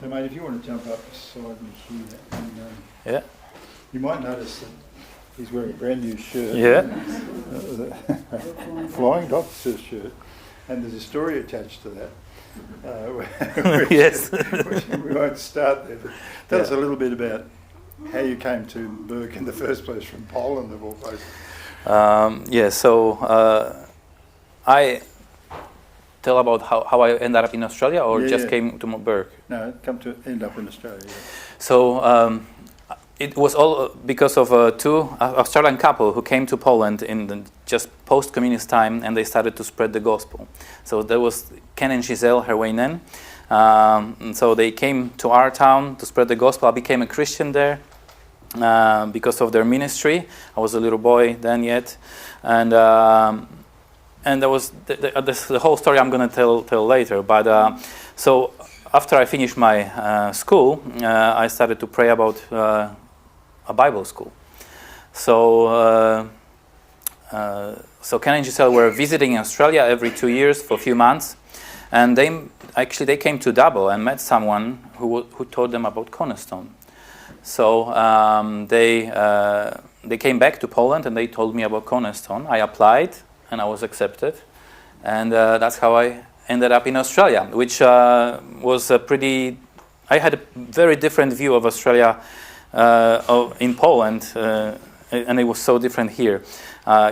So, mate, if you want to jump up beside me here, and, Yeah. you might notice that he's wearing a brand new shirt. Yeah. Flying Doctor's shirt, and there's a story attached to that. Yes. We won't start there, but tell us a little bit about how you came to Berg in the first place from Poland, of all places. So I tell about how I ended up in Australia, or came to Berg? No, come to end up in Australia. Yeah. So it was all because of two Australian couple who came to Poland in the just post-communist time, and they started to spread the gospel. So there was Ken and Giselle Herweinen. So they came to our town to spread the gospel. I became a Christian there because of their ministry. I was a little boy then yet, and there was the whole story I'm going to tell later. But so after I finished my school, I started to pray about a Bible school. So Ken and Giselle were visiting Australia every 2 years for a few months, and they came to Double and met someone who told them about Cornerstone. So they came back to Poland and they told me about Cornerstone. I applied and I was accepted, and that's how I ended up in Australia, which was I had a very different view of Australia in Poland, and it was so different here.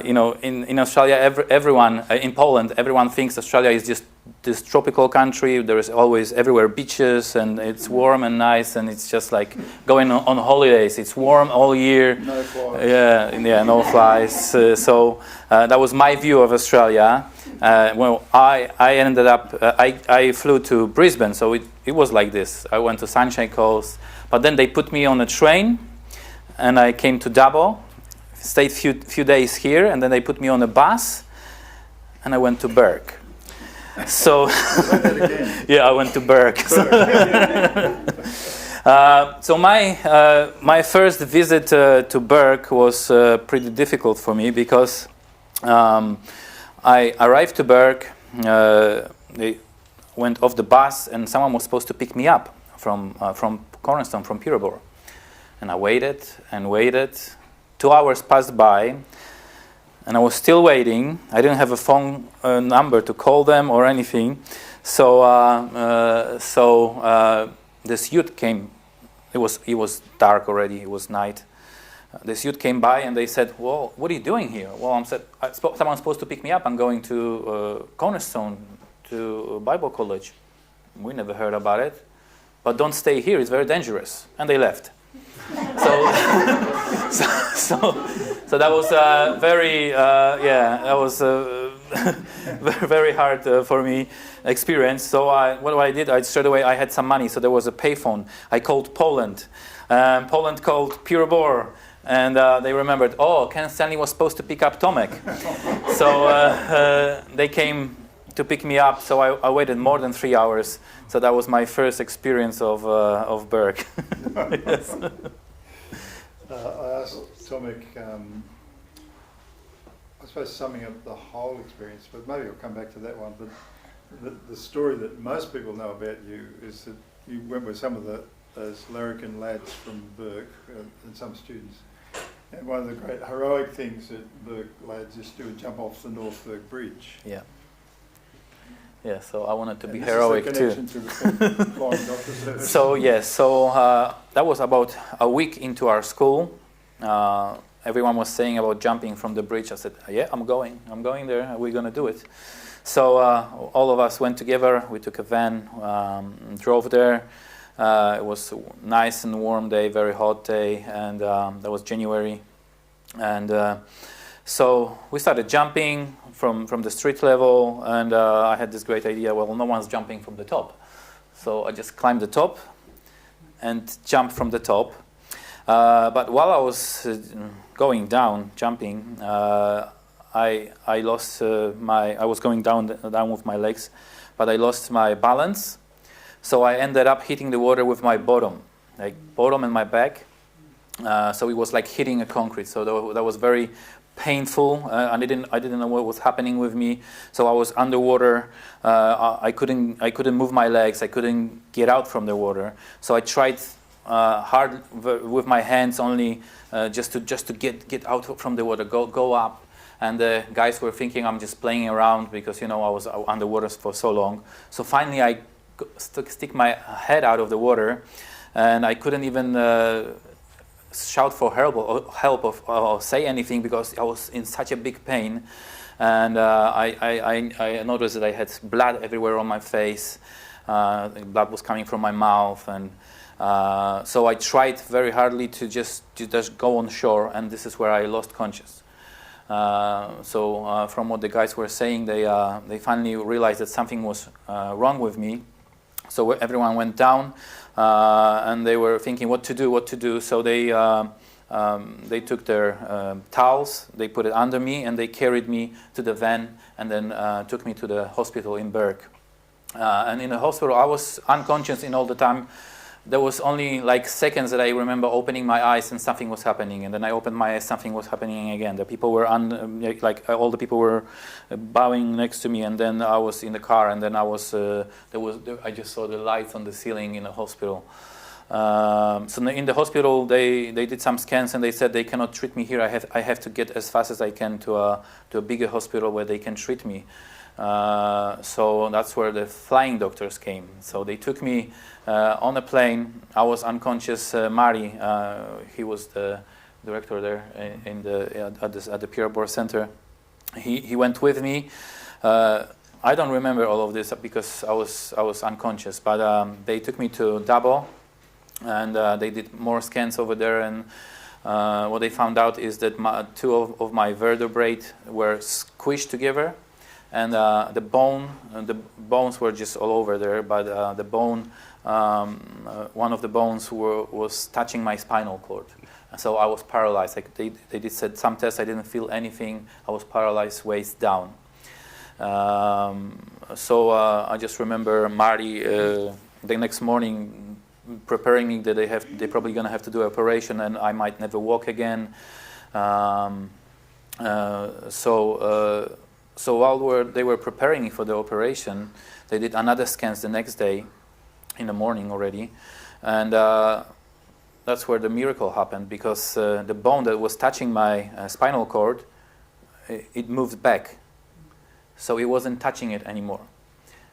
In Australia, everyone in Poland, everyone thinks Australia is just this tropical country. There is always everywhere beaches, and it's warm and nice, and it's just like going on holidays. It's warm all year. No flies. Yeah, no flies. So that was my view of Australia. I ended up. I flew to Brisbane, so it was like this. I went to Sunshine Coast, but then they put me on a train, and I came to Dubbo. Stayed few days here, and then they put me on a bus, and I went to Berg. So I went to Berg. So my first visit to Berg was pretty difficult for me because I arrived to Berg. They went off the bus, and someone was supposed to pick me up from Cornerstone, from Peterborough, and I waited and waited. 2 hours passed by, and I was still waiting. I didn't have a phone number to call them or anything. So this youth came. It was dark already. It was night. This youth came by, and they said, "Well, what are you doing here?" Well, someone's supposed to pick me up. I'm going to Cornerstone, to Bible college. We never heard about it. But don't stay here. It's very dangerous. And they left. So that was that was very hard for me experience. So what I did, straight away I had some money, so there was a payphone. I called Poland. Poland called Peterborough, and they remembered. Oh, Ken Stanley was supposed to pick up Tomek, so they came to pick me up. So I waited more than 3 hours. So that was my first experience of Berg. Yes. I asked Tomek, I suppose summing up the whole experience, but maybe I'll come back to that one. But the story that most people know about you is that you went with some of those larrikin lads from Berg and some students. And one of the great heroic things that Berg lads used to do is jump off the North Berg Bridge. Yeah. Yeah, so I wanted to be heroic too. So that was about a week into our school. Everyone was saying about jumping from the bridge. I said, "Yeah, I'm going there. We're going to do it." So all of us went together. We took a van, drove there. It was a nice and warm day, very hot day, and that was January. And so we started jumping from the street level, and I had this great idea. Well, no one's jumping from the top, so I just climbed the top and jumped from the top. But while I was going down, jumping, I lost I was going down with my legs, but I lost my balance. So I ended up hitting the water with my bottom and my back. So it was like hitting a concrete. So that was very painful. I didn't know what was happening with me. So I was underwater. I couldn't move my legs. I couldn't get out from the water. So I tried hard with my hands only, just to get out from the water, go up. And the guys were thinking I'm just playing around because I was underwater for so long. So finally I stick my head out of the water, and I couldn't even shout for help or say anything because I was in such a big pain. And I noticed that I had blood everywhere on my face. Blood was coming from my mouth, and so I tried very hardly to just go on shore, and this is where I lost conscious. So from what the guys were saying, they finally realized that something was wrong with me. So everyone went down, and they were thinking what to do. So they took their towels, they put it under me, and they carried me to the van, and then took me to the hospital in Berg. And in the hospital, I was unconscious in all the time. There was only like seconds that I remember opening my eyes and something was happening, and then I opened my eyes, something was happening again. The people were all the people were bowing next to me, and then I was in the car, and then I just saw the lights on the ceiling in the hospital. So in the hospital, they did some scans, and they said they cannot treat me here. I have to get as fast as I can to a bigger hospital where they can treat me. So that's where the flying doctors came. So they took me on a plane. I was unconscious. Mari, he was the director there at the Pierre Bourse Center. He went with me. I don't remember all of this because I was unconscious. But they took me to Dabo, and they did more scans over there. And what they found out is that two of my vertebrae were squished together. And the bones were just all over there, but the bone, one of the bones was touching my spinal cord. And so I was paralyzed. Like they did said some tests, I didn't feel anything. I was paralyzed waist down. So I just remember Mari the next morning preparing me that they're probably going to have to do an operation and I might never walk again. So while they were preparing me for the operation, they did another scans the next day, in the morning already, and that's where the miracle happened because the bone that was touching my spinal cord, it moved back, so it wasn't touching it anymore.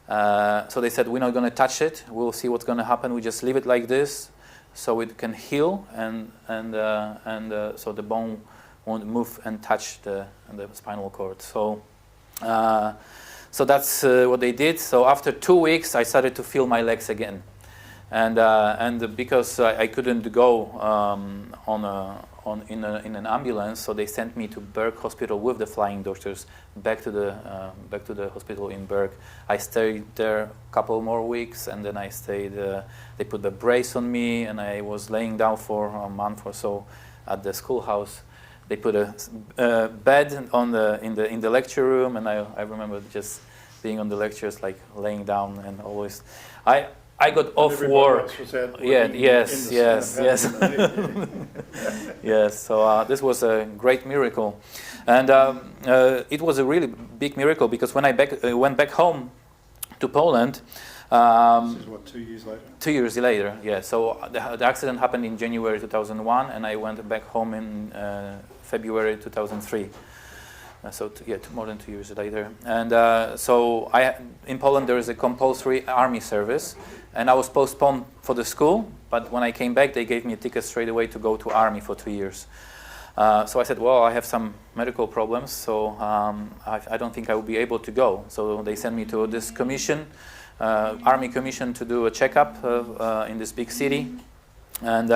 So they said, we're not going to touch it. We'll see what's going to happen. We just leave it like this, so it can heal, and so the bone won't move and touch the spinal cord. So that's what they did. So after 2 weeks, I started to feel my legs again, and because I couldn't go in an ambulance, so they sent me to Berg Hospital with the flying doctors back to the hospital in Berg. I stayed there a couple more weeks, and then I stayed. They put the brace on me, and I was laying down for a month or so at the schoolhouse. They put a bed in the lecture room, and I remember just being on the lectures, like laying down, and always I got off work. Yes. Yes. So this was a great miracle, and it was a really big miracle because when I went back home to Poland. This is what, 2 years later? 2 years later, yeah. So the accident happened in January 2001, and I went back home in February 2003. More than 2 years later. And so in Poland there is a compulsory army service, and I was postponed for the school, but when I came back they gave me a ticket straight away to go to army for 2 years. So I said, well, I have some medical problems, so I don't think I will be able to go. So they sent me to this commission, army commission, to do a checkup in this big city. And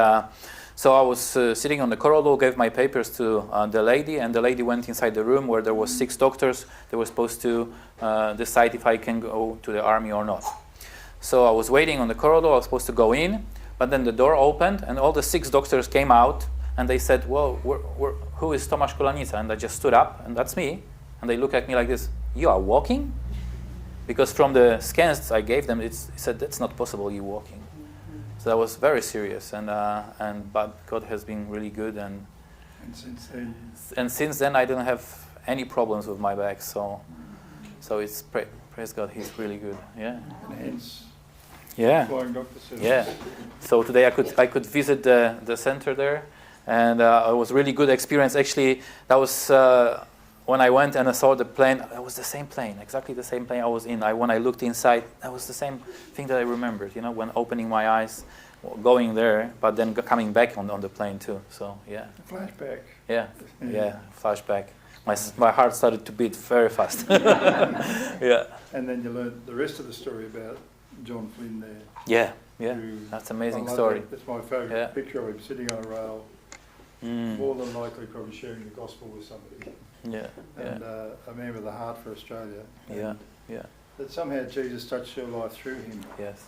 so I was sitting on the corridor, gave my papers to the lady, and the lady went inside the room where there was 6 doctors. They were supposed to decide if I can go to the army or not. So I was waiting on the corridor. I was supposed to go in, but then the door opened, and all the 6 doctors came out, and they said, well, who is Tomasz Kolanica? And I just stood up, and that's me. And they looked at me like this, you are walking? Because from the scans I gave them, it said, that's not possible, you're walking. So that was very serious, but God has been really good, and And since then I didn't have any problems with my back. So it's praise God, He's really good. Yeah. And hence, yeah. flying doctor service. Yeah. So today I could visit the center there, and it was really good experience. Actually, that was when I went and I saw the plane. It was the same plane, exactly the same plane I was in. When I looked inside, that was the same thing that I remembered. When opening my eyes, going there, but then coming back on the plane too. So yeah. Flashback. Yeah. Flashback. My heart started to beat very fast. Yeah. And then you learned the rest of the story about John Flynn there. Yeah. That's an amazing story. That's my favourite picture of him sitting on a rail, more than likely probably sharing the gospel with somebody. Yeah. And a man with a heart for Australia. Yeah. That somehow Jesus touched your life through him. Yes.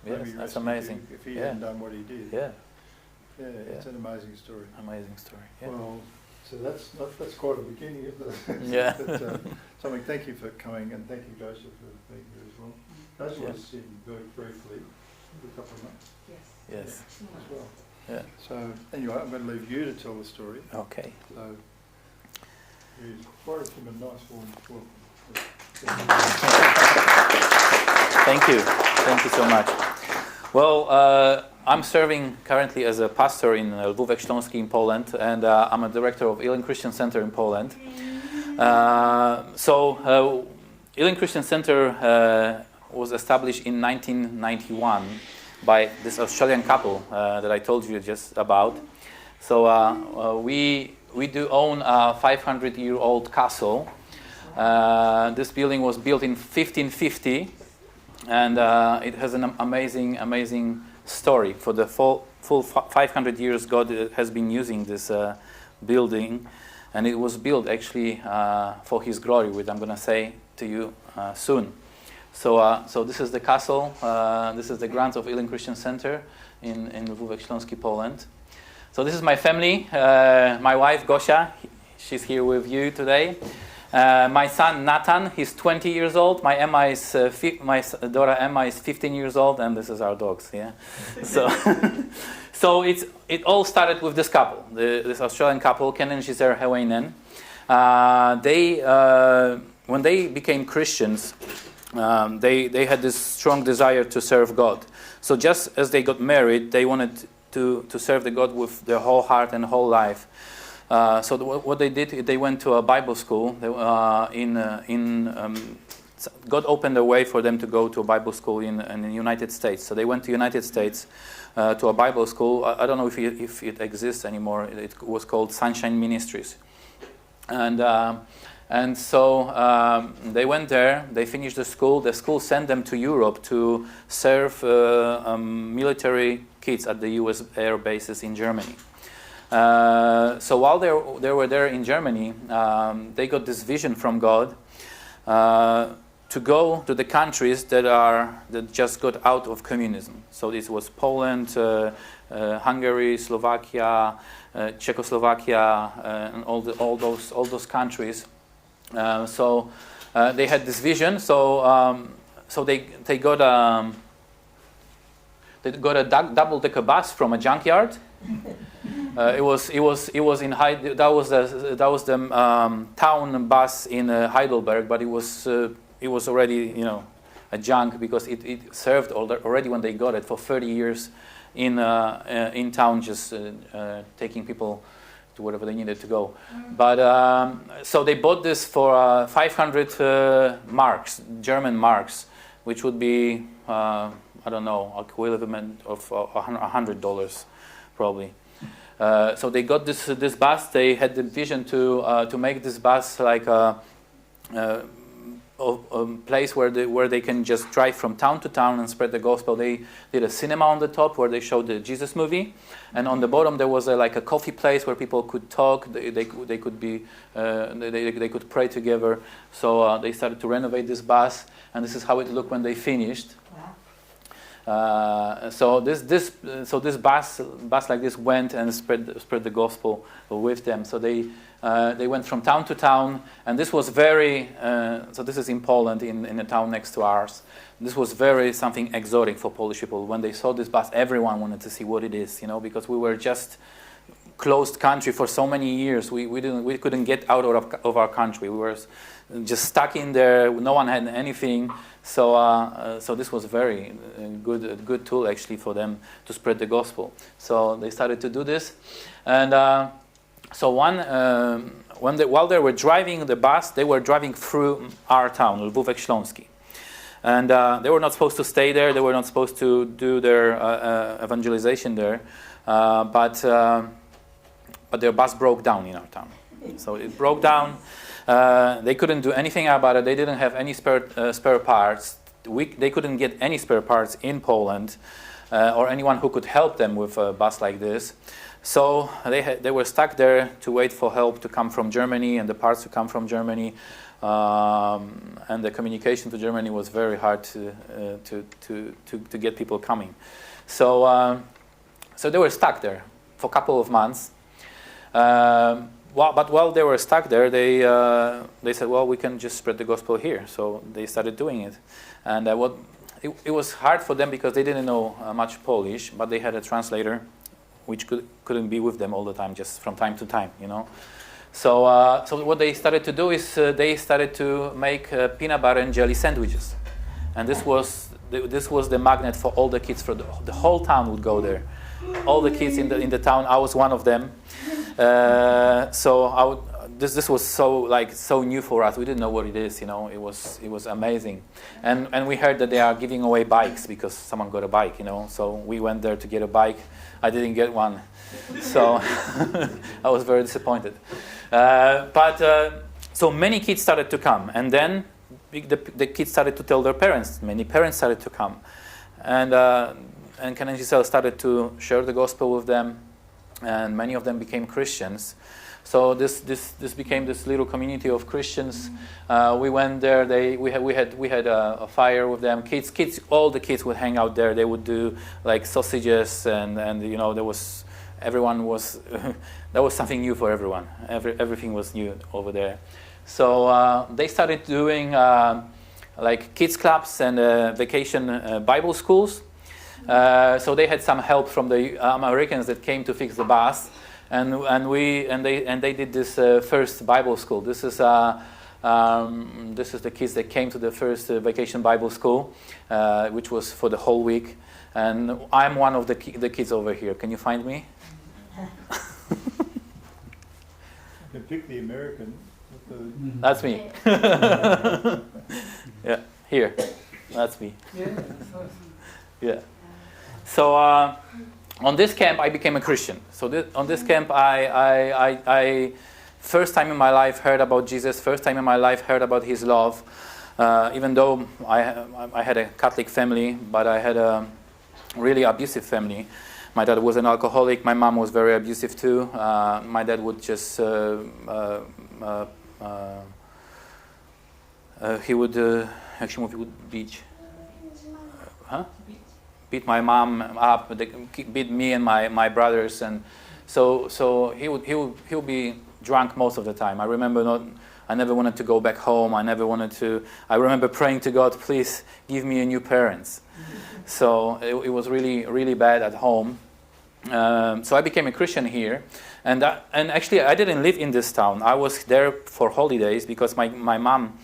Maybe That's amazing. If he hadn't done what he did. Yeah. It's an amazing story. Amazing story. Yeah. Well, so that's quite a beginning, isn't it? Yeah. Something. Thank you for coming, and thank you, Joseph, for being here as well. Joseph was in very briefly for a couple of months. Yes. As well. Yeah. So anyway, I'm going to leave you to tell the story. Okay. So you borrowed from a nice warm. Thank you so much. Well, I'm serving currently as a pastor in Lwówek Śląski in Poland, and I'm a director of ELIM Christian Center in Poland. ELIM Christian Center was established in 1991 by this Australian couple that I told you just about. So we do own a 500-year-old castle. This building was built in 1550, and it has an amazing story. For the full 500 years, God has been using this building, and it was built actually for His glory, which I'm going to say to you soon. So this is the castle. This is the grounds of ELIM Christian Center in Lwówek Śląski, Poland. So this is my family. My wife Gosia, she's here with you today. My son Nathan, he's 20 years old. My daughter Emma is 15 years old, and this is our dogs. Yeah. So it all started with this couple, this Australian couple, Ken and Giselle Hewainen. When they became Christians, they had this strong desire to serve God. So just as they got married, they wanted to serve the God with their whole heart and whole life. What they did, they went to a Bible school. God opened a way for them to go to a Bible school in the United States. So they went to the United States to a Bible school. I don't know if it exists anymore. It was called Sunshine Ministries. And so they went there. They finished the school. The school sent them to Europe to serve military kids at the U.S. air bases in Germany. So while they were there in Germany, they got this vision from God to go to the countries that just got out of communism. So this was Poland, Hungary, Slovakia, Czechoslovakia, and all those countries. So they had this vision. So they got a double-decker bus from a junkyard. It was in that was the town bus in Heidelberg, but it was already a junk because it served already when they got it for 30 years in town, just taking people to wherever they needed to go. But so they bought this for 500 marks, German marks, which would be I don't know, equivalent of $100 probably. So they got this bus. They had the vision to make this bus like a place where they can just drive from town to town and spread the gospel. They did a cinema on the top where they showed the Jesus movie, and on the bottom there was like a coffee place where people could talk. They could pray together. So they started to renovate this bus, and this is how it looked when they finished. So this bus like this went and spread the gospel with them. So they went from town to town, and this was very. So this is in Poland, in a town next to ours. This was very something exotic for Polish people. When they saw this bus, everyone wanted to see what it is, because we were just closed country for so many years. We couldn't get out of our country. We were just stuck in there. No one had anything. So this was very good tool actually for them to spread the gospel. So they started to do this, and so while they were driving the bus, they were driving through our town, Lwówek Śląski, and they were not supposed to stay there. They were not supposed to do their evangelization there, but their bus broke down in our town. So it broke down. They couldn't do anything about it. They didn't have any spare parts. They couldn't get any spare parts in Poland, or anyone who could help them with a bus like this. So they were stuck there to wait for help to come from Germany and the parts to come from Germany. And the communication to Germany was very hard to get people coming. So they were stuck there for a couple of months. But while they were stuck there, they said, well, we can just spread the gospel here. So they started doing it. And it was hard for them because they didn't know much Polish, but they had a translator which couldn't be with them all the time, just from time to time, you know. So what they started to do is they started to make peanut butter and jelly sandwiches. And this was the magnet for all the kids. The whole town would go there. All the kids in the town. I was one of them. This was so new for us. We didn't know what it is, you know. It was amazing, and we heard that they are giving away bikes because someone got a bike, you know. So we went there to get a bike. I didn't get one, so I was very disappointed. So many kids started to come, and then the kids started to tell their parents. Many parents started to come, and Ken and Giselle started to share the gospel with them. And many of them became Christians. So this became this little community of Christians. We went there. We had a fire with them. All the kids would hang out there. They would do like sausages and you know, everyone was that was something new for everyone. Everything was new over there. So they started doing like kids clubs and vacation Bible schools. So they had some help from the Americans that came to fix the bus, and they did this first Bible school. This is the kids that came to the first vacation Bible school, which was for the whole week. And I'm one of the kids over here. Can you find me? You can pick the American. That's me. Yeah, here. That's me. Yeah. So on this camp, I became a Christian. So on this camp, I first time in my life heard about Jesus. First time in my life heard about His love. Even though I had a Catholic family, but I had a really abusive family. My dad was an alcoholic. My mom was very abusive too. My dad would just he would actually would beat. Beat my mom up, beat me and my brothers, and so he would be drunk most of the time. I never wanted to go back home. I remember praying to God, please give me a new parents. So it was really, really bad at home. So I became a Christian here, and actually I didn't live in this town. I was there for holidays because my mom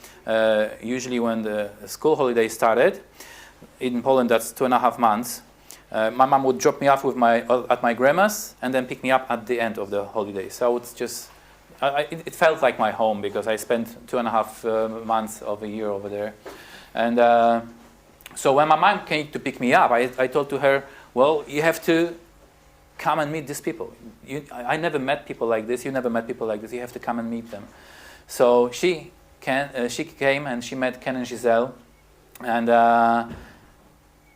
usually when the school holidays started. In Poland, that's 2.5 months. My mom would drop me off at my grandma's and then pick me up at the end of the holiday. So it felt like my home because I spent 2.5 months of a year over there. And so when my mom came to pick me up, I told to her, well, you have to come and meet these people. I never met people like this. You never met people like this. You have to come and meet them. So she came and she met Ken and Giselle.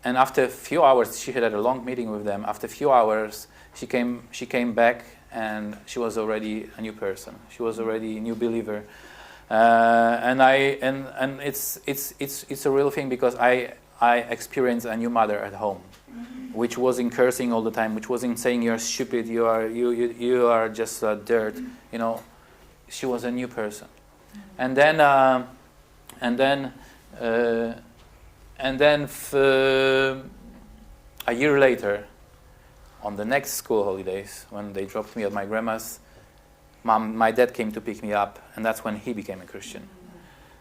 And after a few hours, she had a long meeting with them. After a few hours, she came back, and she was already a new person. She was already a new believer, and it's a real thing because I experienced a new mother at home, which wasn't cursing all the time, which wasn't saying you're stupid, you are just dirt. You know, she was a new person, and then a year later, on the next school holidays, when they dropped me at my grandma's, my dad came to pick me up, and that's when he became a Christian.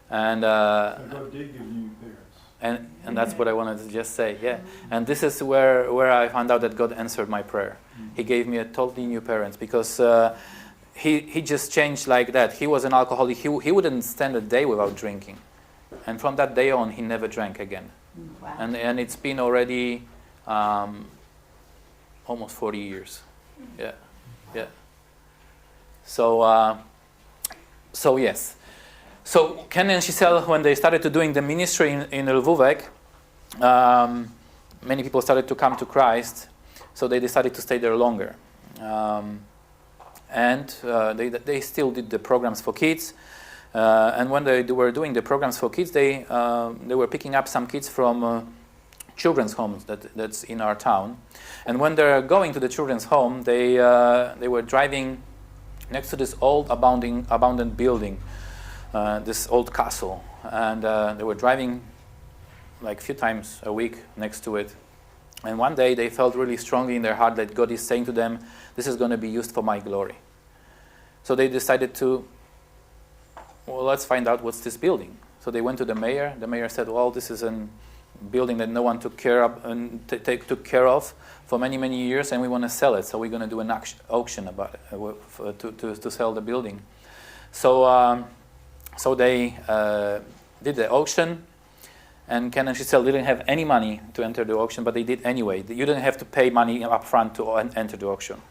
And God did give you parents. And that's what I wanted to just say, yeah. And this is where I found out that God answered my prayer. He gave me a totally new parents, because he just changed like that. He was an alcoholic. He wouldn't stand a day without drinking. And from that day on, he never drank again. Wow. And it's been already almost 40 years. Yeah, yeah. So yes. So Ken and Giselle, when they started to doing the ministry in Lvówek, many people started to come to Christ, so they decided to stay there longer. And they still did the programs for kids. And when they were doing the programs for kids, they were picking up some kids from children's homes that's in our town. And when they're going to the children's home, they were driving next to this old abandoned building, this old castle, and they were driving like a few times a week next to it. And one day they felt really strongly in their heart that God is saying to them, this is going to be used for my glory. So they decided to, well, let's find out what's this building. So they went to the mayor. The mayor said, well, this is a building that no one took care of for many, many years, and we want to sell it. So we're going to do an auction about it to sell the building. So they did the auction, and Ken and Giselle didn't have any money to enter the auction, but they did anyway. You didn't have to pay money up front to enter the auction.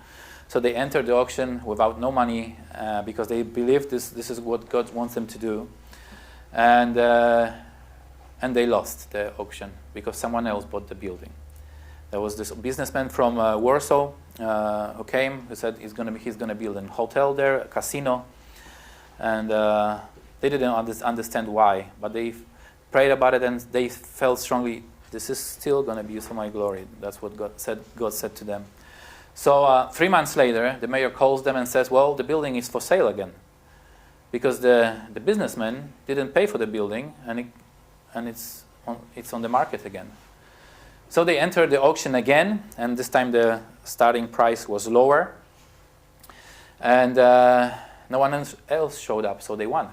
So they entered the auction without no money because they believed this is what God wants them to do. And they lost the auction because someone else bought the building. There was this businessman from Warsaw who came, who said he's going to build a hotel there, a casino. And they didn't understand why, but they prayed about it, and they felt strongly, this is still going to be used for my glory. That's what God said to them. So 3 months later, the mayor calls them and says, well, the building is for sale again, because the businessman didn't pay for the building, and it's on the market again. So they entered the auction again, and this time the starting price was lower, and no one else showed up, so they won.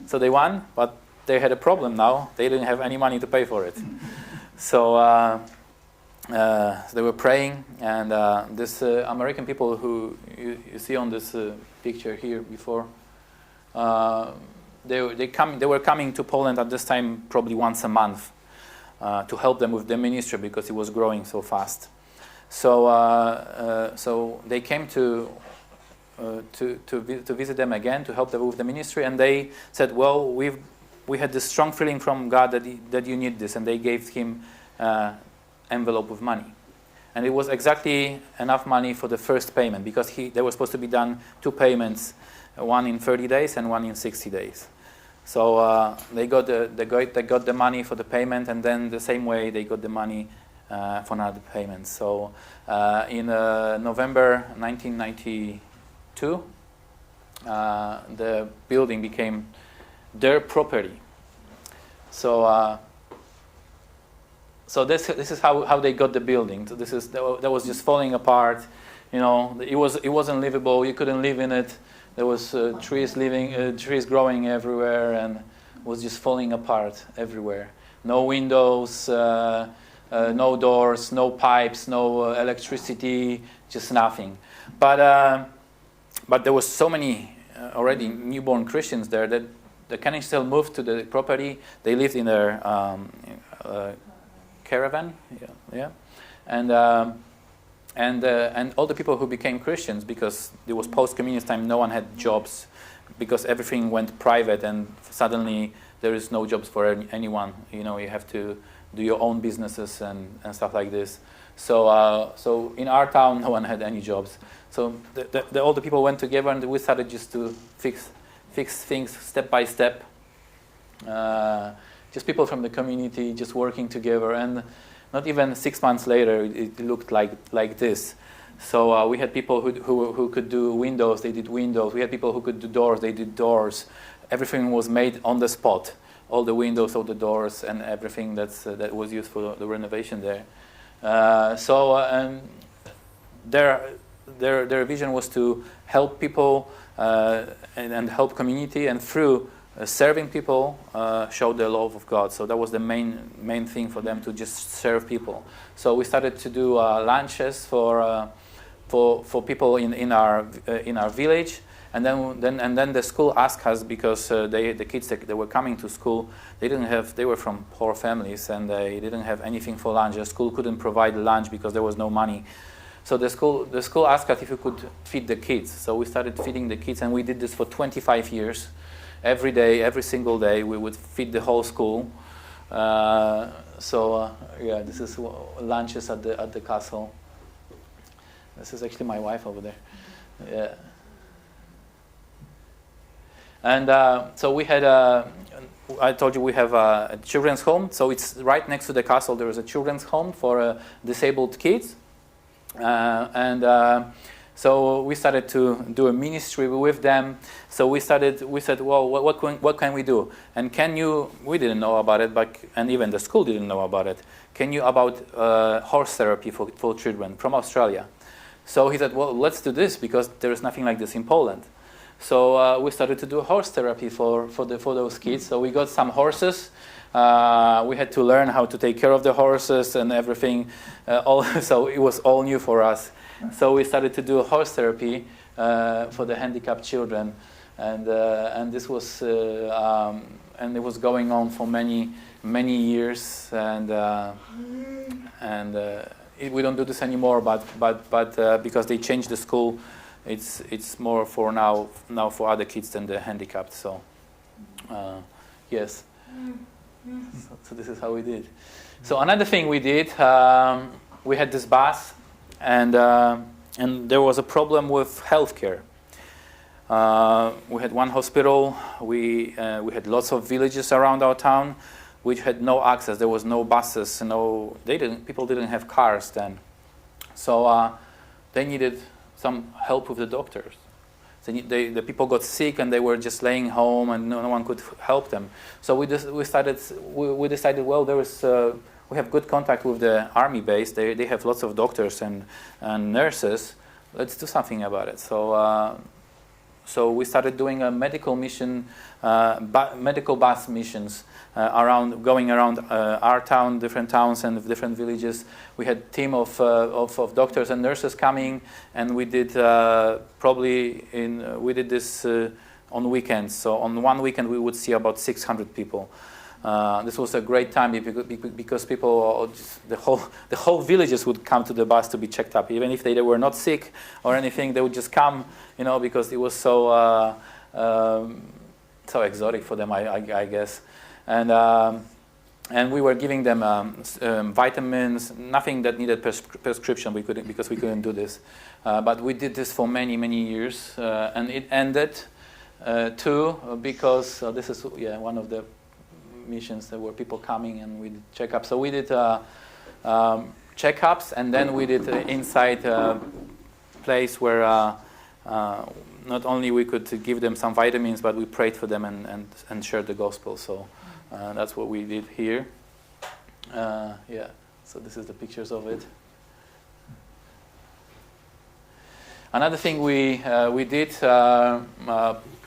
So they won, but they had a problem now. They didn't have any money to pay for it. So they were praying, and this American people who you see on this picture here before, they were coming to Poland at this time probably once a month to help them with the ministry because it was growing so fast. So they came to visit them again, to help them with the ministry, and they said, well, we had this strong feeling from God that you need this, and they gave him envelope with money. And it was exactly enough money for the first payment, because they were supposed to be done 2 payments, one in 30 days and one in 60 days. So they got the money for the payment, and then the same way they got the money for another payment. So in November 1992, the building became their property. So this is how they got the building. So that was just falling apart. You know, it wasn't livable. You couldn't live in it. There was trees growing everywhere, and it was just falling apart everywhere. No windows, no doors, no pipes, no electricity, just nothing. But there was so many already newborn Christians there that the Ken still moved to the property. They lived in their caravan, and all the people who became Christians, because it was post-communist time, no one had jobs, because everything went private, and suddenly there is no jobs for anyone. You know, you have to do your own businesses and stuff like this. So in our town, no one had any jobs. So all the people went together, and we started just to fix things step by step. Just people from the community just working together, and not even 6 months later, it looked like this. So we had people who could do windows, they did windows. We had people who could do doors, they did doors. Everything was made on the spot. All the windows, all the doors, and everything that was used for the renovation there. their vision was to help people and help community, and through serving people, show the love of God. So that was the main thing for them, to just serve people. So we started to do lunches for people in our village, and then the school asked us, because the kids that were coming to school, they were from poor families and they didn't have anything for lunch. The school couldn't provide lunch because there was no money. So the school asked us if we could feed the kids. So we started feeding the kids, and we did this for 25 years. Every day, every single day, we would feed the whole school. This is lunches at the castle. This is actually my wife over there. Yeah. And so we had I told you we have a children's home. So it's right next to the castle. There is a children's home for disabled kids. So we started to do a ministry with them. So we said, well, what can we do? And we didn't know about it, and even the school didn't know about it. About horse therapy for children from Australia. So he said, well, let's do this, because there is nothing like this in Poland. So we started to do horse therapy for those kids. So we got some horses. We had to learn how to take care of the horses and everything. So it was all new for us. So we started to do horse therapy for the handicapped children, and this was and it was going on for many years, and we don't do this anymore. But because they changed the school, it's more for now for other kids than the handicapped. So yes. So this is how we did. So another thing we did, we had this bus. And there was a problem with healthcare. We had one hospital. We had lots of villages around our town, which had no access. There was no buses. People didn't have cars then. So they needed some help with the doctors. The people got sick and they were just laying home and no one could help them. So we decided, well, we have good contact with the army base. They have lots of doctors and nurses. Let's do something about it. So we started doing a medical mission, medical bus missions going around our town, different towns and different villages. We had a team of doctors and nurses coming, and we did this on weekends. So on one weekend we would see about 600 people. This was a great time because people, the whole villages would come to the bus to be checked up. Even if they were not sick or anything, they would just come, because it was so exotic for them, I guess. And we were giving them vitamins, nothing that needed prescription. Because we couldn't do this. But we did this for many years, and it ended too because this is one of the missions. There were people coming and we did checkups. So we did checkups, and then we did inside place where not only we could give them some vitamins, but we prayed for them and shared the gospel. So that's what we did here. So this is the pictures of it. Another thing we did,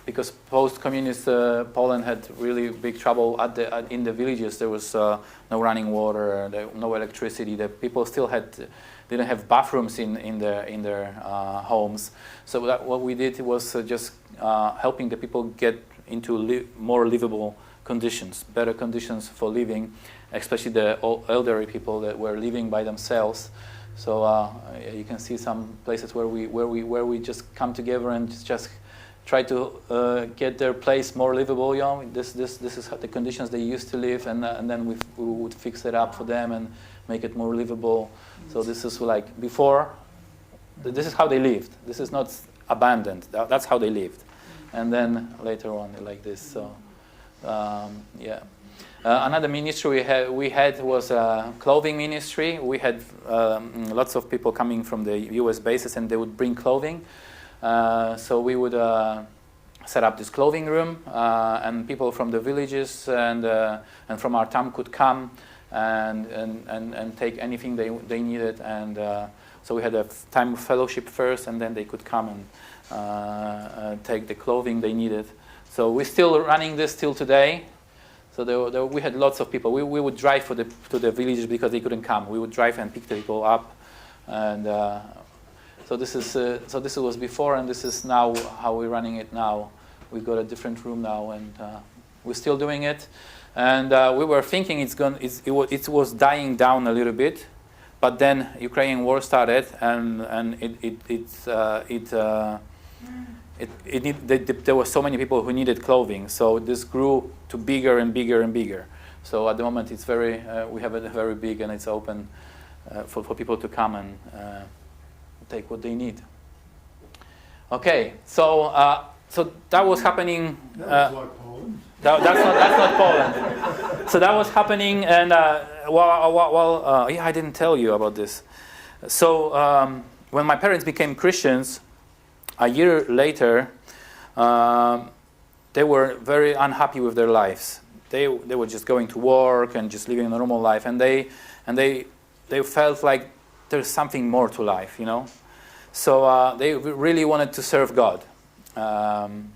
because post-communist Poland had really big trouble in the villages. There was no running water, no electricity. The people still didn't have bathrooms in their homes. So what we did was just helping the people get into more livable conditions, better conditions for living, especially the elderly people that were living by themselves. So you can see some places where we just come together and just try to get their place more livable. This is the conditions they used to live, and then we would fix it up for them and make it more livable. So this is like before. This is how they lived. This is not abandoned. That's how they lived, and then later on like this. So another ministry we had was a clothing ministry. We had lots of people coming from the U.S. bases, and they would bring clothing. So we would set up this clothing room, and people from the villages and from our town could come and take anything they needed. And so we had a time of fellowship first, and then they could come and take the clothing they needed. So we're still running this till today. So we had lots of people. We would drive to the villages because they couldn't come. We would drive and pick the people up, and so this was before, and this is now how we're running it now. We got a different room now, and we're still doing it. And we were thinking it was dying down a little bit, but then Ukrainian war started, and there were so many people who needed clothing, so this grew to bigger and bigger and bigger. So at the moment, it's we have it very big, and it's open for people to come and take what they need. Okay, so that was happening. That was like Poland. That's not Poland. So that was happening, and I didn't tell you about this. So when my parents became Christians, a year later, they were very unhappy with their lives. They were just going to work and just living a normal life, and they felt like there's something more to life, you know. So they really wanted to serve God, and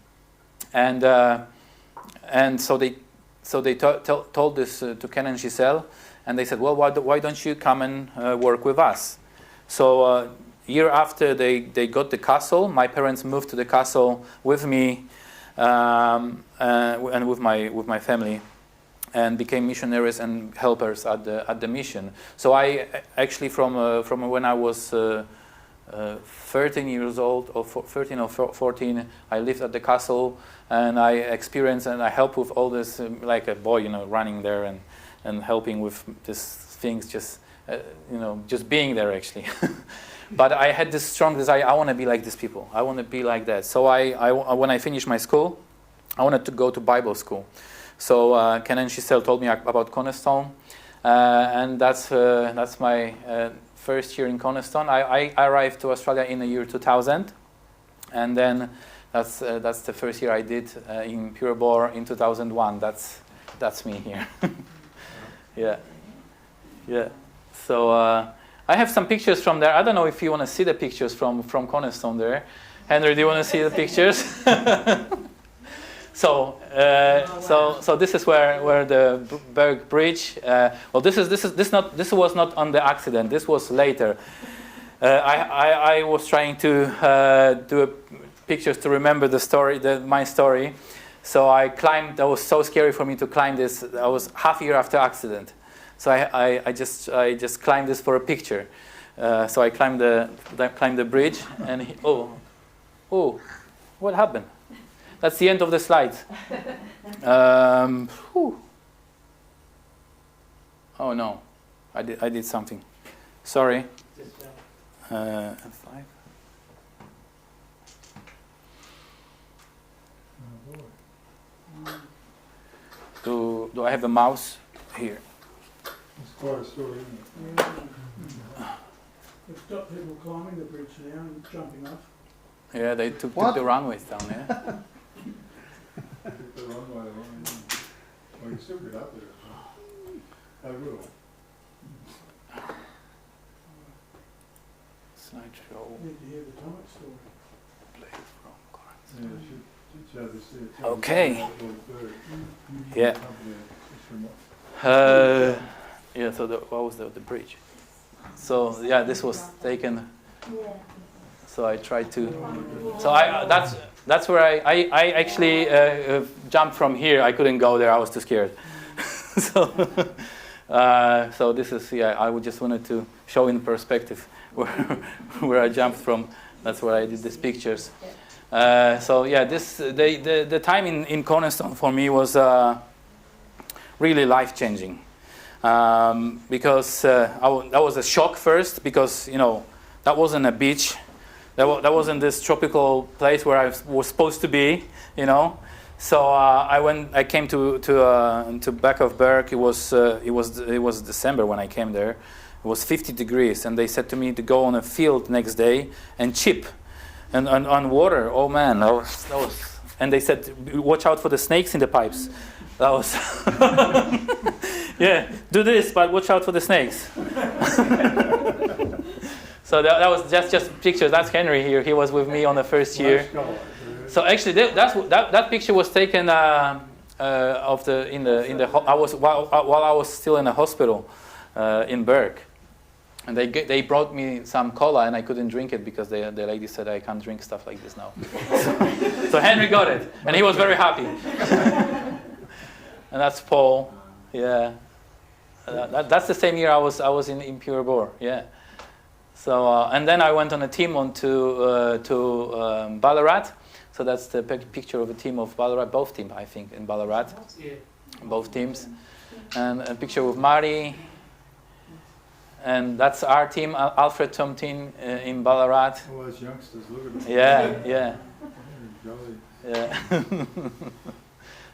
so they told this to Ken and Giselle, and they said, well, why don't you come and work with us? So year after they got the castle, my parents moved to the castle with me and with my family, and became missionaries and helpers at the mission. So I actually from when I was 13 years old, or 13 or 14, I lived at the castle, and I experienced and I helped with all this, like a boy, you know, running there and helping with these things, just just being there actually. But I had this strong desire. I want to be like these people. I want to be like that. So when I finished my school, I wanted to go to Bible school. So Ken and Giselle told me about Cornerstone, and that's my first year in Cornerstone. I arrived to Australia in the year 2000, and then that's the first year I did in Purebor in 2001. That's me here. Yeah. So I have some pictures from there. I don't know if you want to see the pictures from Cornerstone there. Henry, do you want to see the pictures? So this is where the Berg Bridge. Well, this was not on the accident. This was later. I was trying to do pictures to remember the story, my story. So I climbed. That was so scary for me to climb this. I was half a year after accident. So I just climbed this for a picture. So I climbed the bridge, and oh, what happened? That's the end of the slides. Oh no, I did something. Sorry. 5. Do I have a mouse here? It's quite a story, isn't it? They've stopped people climbing the bridge now and jumping off. Yeah, they took the runways down there. Took the wrong way along. Well, you can still get up there. They will. Slideshow. Need to hear the Tonic story. Play from cards. Yeah, should show this there. Okay. Yeah. Yeah. So what was the bridge? So yeah, this was taken. So I tried to. So that's where I actually jumped from here. I couldn't go there. I was too scared. So this is I just wanted to show in perspective where I jumped from. That's where I did these pictures. So yeah, the time in Cornerstone for me was really life changing. Because that was a shock first, because that wasn't a beach. That wasn't this tropical place where I was supposed to be, So I came to back of Berg. It was December when I came there. It was 50 degrees, and they said to me to go on a field next day and chip, and on water. Oh man, that was. And they said, watch out for the snakes in the pipes. That was. Yeah, do this, but watch out for the snakes. So that was just pictures. That's Henry here. He was with me on the first year. So actually, that picture was taken I was while I was still in the hospital in Berg, and they brought me some cola, and I couldn't drink it because the lady said I can't drink stuff like this now. So Henry got it, and he was very happy. And that's Paul. Yeah, that's the same year I was in Pure Bore. Yeah. So and then I went on a team to Ballarat. So that's the picture of a team of Ballarat, both teams I think in Ballarat, both teams, and a picture with Mari. And that's our team, Alfred Tom team in Ballarat. All those youngsters, look at them. Yeah. Jolly. Yeah.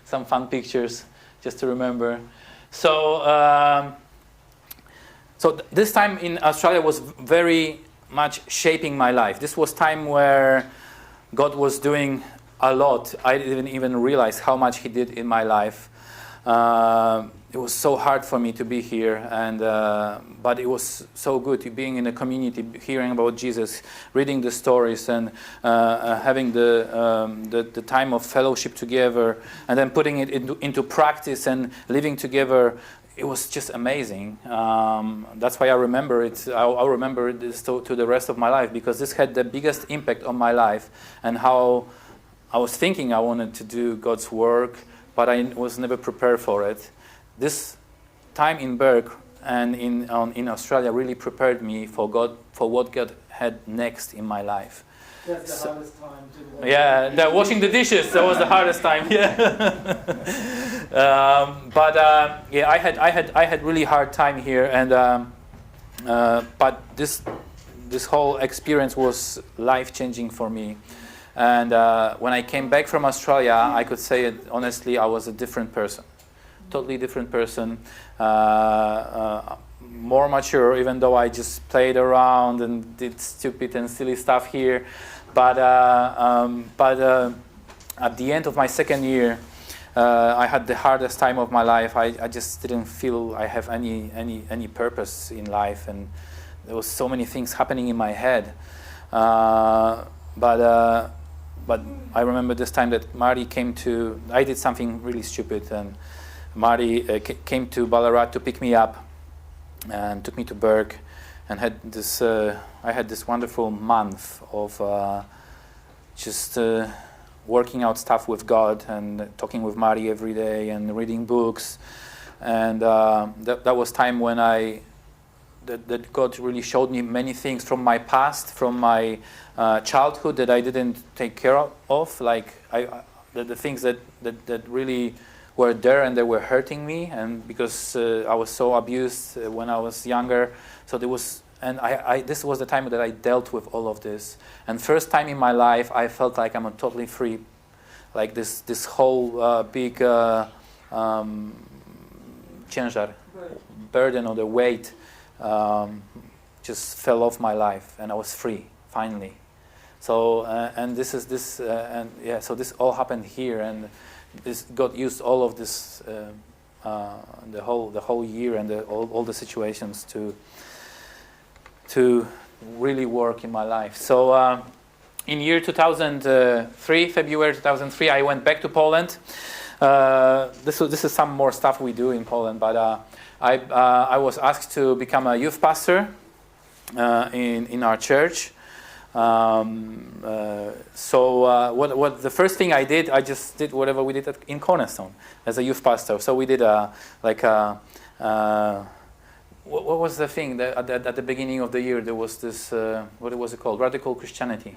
Some fun pictures just to remember. So this time in Australia was very much shaping my life. This was time where God was doing a lot. I didn't even realize how much He did in my life. It was so hard for me to be here, but it was so good being in a community, hearing about Jesus, reading the stories, and having the time of fellowship together, and then putting it into practice and living together. It was just amazing. That's why I remember it. I'll remember this to the rest of my life, because this had the biggest impact on my life and how I was thinking I wanted to do God's work, but I was never prepared for it. This time in Berg and in Australia really prepared me for what God had next in my life. That's the hardest time to Yeah, washing the dishes. That was the hardest time. Yeah, I had really hard time here, and but this whole experience was life changing for me. And when I came back from Australia, I could say it honestly, I was a different person, totally different person. More mature, even though I just played around and did stupid and silly stuff here. But at the end of my second year, I had the hardest time of my life. I just didn't feel I have any purpose in life, and there was so many things happening in my head. But I remember this time that Marty came to. I did something really stupid, and Marty came to Ballarat to pick me up and took me to Berg, and had this. I had this wonderful month of just working out stuff with God and talking with Marty every day and reading books, and that was time when that God really showed me many things from my past, from my childhood that I didn't take care of, like the things that really were there and they were hurting me, and because I was so abused when I was younger. So there was, and this was the time that I dealt with all of this. And first time in my life, I felt like I'm totally free, like this whole big burden or the weight just fell off my life, and I was free finally. So and this is this and yeah. So this all happened here, and this God used all of this the whole year and all the situations to really work in my life. So in year 2003, February 2003, I went back to Poland. This is some more stuff we do in Poland, but I was asked to become a youth pastor in our church. So what the first thing I did, I just did whatever we did in Cornerstone as a youth pastor. So we did what was the thing that at the beginning of the year there was this what was it called, Radical Christianity?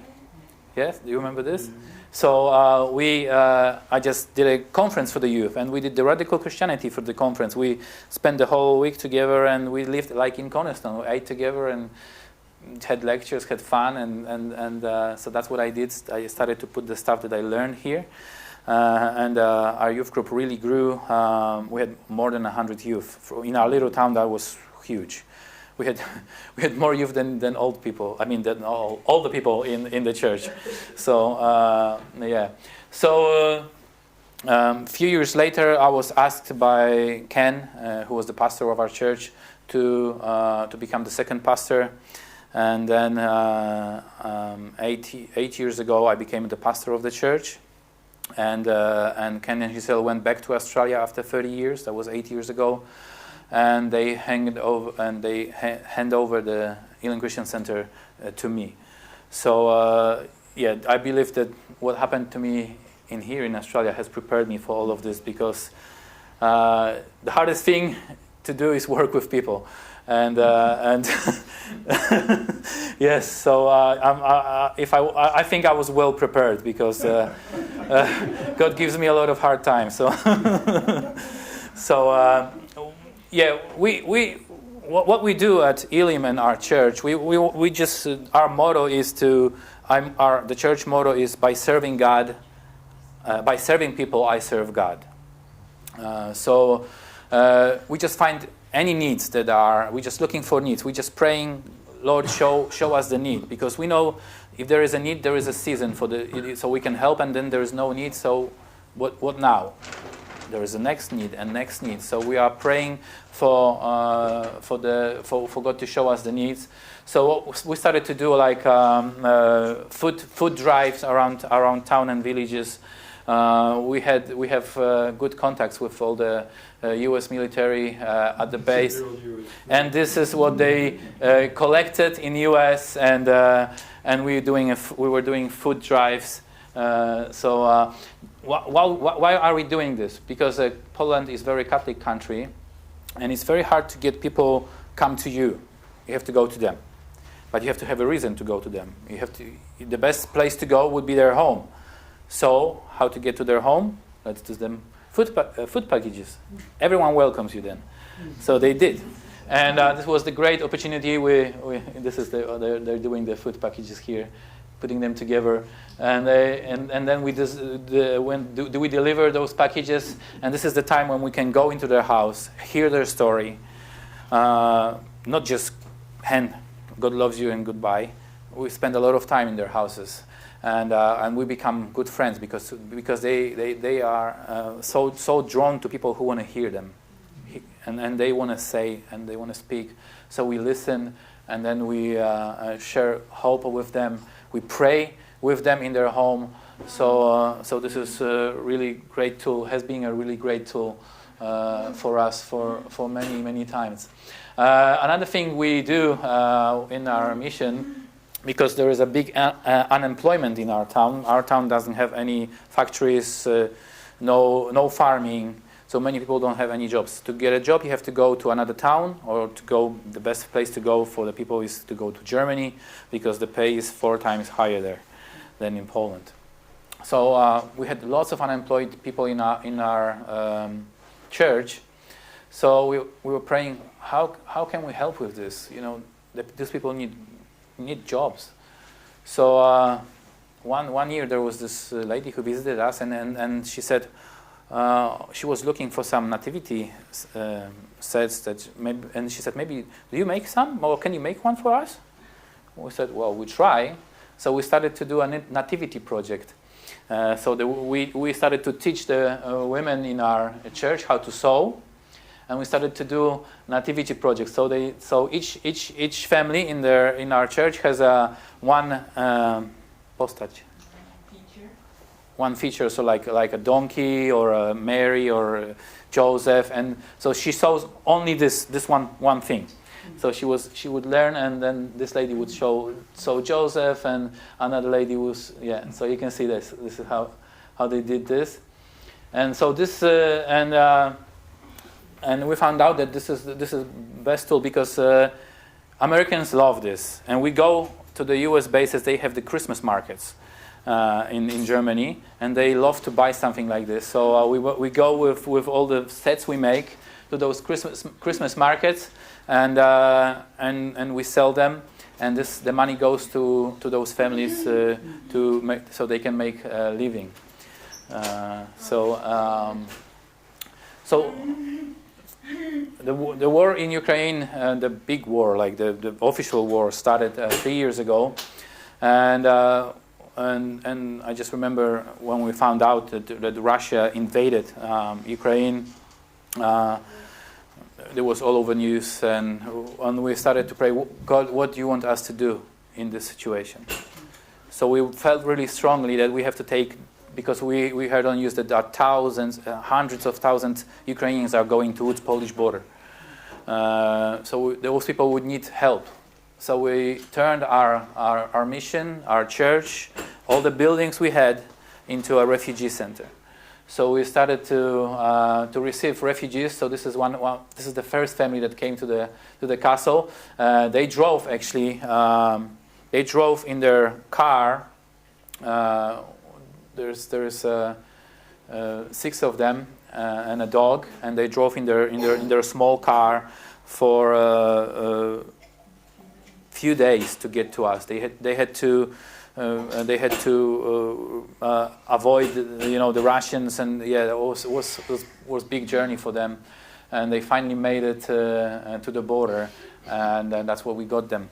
Yes, do you remember this? So I just did a conference for the youth, and we did the Radical Christianity for the conference. We spent the whole week together, and we lived like in Cornerstone. We ate together and had lectures, had fun, and so that's what I did. I started to put the stuff that I learned here, and our youth group really grew. We had more than 100 youth in our little town. That was huge. We had more youth than old people. I mean, than all the people in the church. So yeah. So few years later, I was asked by Ken, who was the pastor of our church, to become the second pastor. And then 8 years ago, I became the pastor of the church. And Ken and Giselle went back to Australia after 30 years. That was 8 years ago. And they hand over the ELIM Christian Center to me. So yeah, I believe that what happened to me here in Australia has prepared me for all of this, because the hardest thing to do is work with people, and yes. So I think I was well prepared, because God gives me a lot of hard times. So yeah, what we do at ELIM and our church, we just our motto is the church motto is, by serving God, by serving people, I serve God. So we just find any needs we're just looking for needs. We're just praying, Lord, show us the need, because we know if there is a need, there is a season so we can help, and then there is no need. So what now? There is a next need and next need. So we are praying for God to show us the needs. So we started to do like food drives around town and villages. We have good contacts with all the U.S. military at the base, and this is what they collected in U.S. and we were doing food drives. Why are we doing this? Because Poland is a very Catholic country, and it's very hard to get people come to you. You have to go to them, but you have to have a reason to go to them. The best place to go would be their home. So how to get to their home? Let's do them food packages. Everyone welcomes you then. So they did, and this was the great opportunity. They're doing the food packages here, putting them together, and then we we deliver those packages, and this is the time when we can go into their house, hear their story, not just hand God loves you and goodbye. We spend a lot of time in their houses, and we become good friends because they are so drawn to people who want to hear them, and they want to say and they want to speak. So we listen, and then we share hope with them. We pray with them in their home. So this is a really great tool. Has been a really great tool for us for many times. Another thing we do in our mission, because there is a big unemployment in our town. Our town doesn't have any factories, no farming. So many people don't have any jobs. To get a job, you have to go to another town, or the best place to go for the people is to go to Germany, because the pay is 4 times higher there than in Poland. So we had lots of unemployed people in our church. So we were praying, how can we help with this? You know, these people need jobs. So one year there was this lady who visited us, and she said, she was looking for some nativity sets that maybe, and she said, maybe do you make some, or can you make one for us? We said, well, we try. So we started to do a nativity project. We started to teach the women in our church how to sew, and we started to do nativity projects. So each family in our church has one postać. One feature, so like a donkey or a Mary or a Joseph, and so she sews only this one thing. So she would learn, and then this lady would sew Joseph, and another lady was So you can see this. This is how they did this, and so this and we found out that this is best tool because Americans love this, and we go to the U.S. bases. They have the Christmas markets. In Germany, and they love to buy something like this. So we go with all the sets we make to those Christmas markets, and we sell them, and the money goes to those families so they can make a living. So the war in Ukraine, the big war, like the official war, started 3 years ago, and and I just remember when we found out that Russia invaded Ukraine. There was all over news, and we started to pray, God, what do you want us to do in this situation? So we felt really strongly that we have to take, because we heard on news that there are thousands, hundreds of thousands Ukrainians are going towards Polish border. So those people would need help. So we turned our mission, our church, all the buildings we had into a refugee center. So we started to receive refugees. So this is this is the first family that came to the castle. They drove actually. They drove in their car. There's 6 of them and a dog, and they drove in their small car for a few days to get to us. They had to avoid the Russians, and it was big journey for them, and they finally made it to the border, and that's where we got them.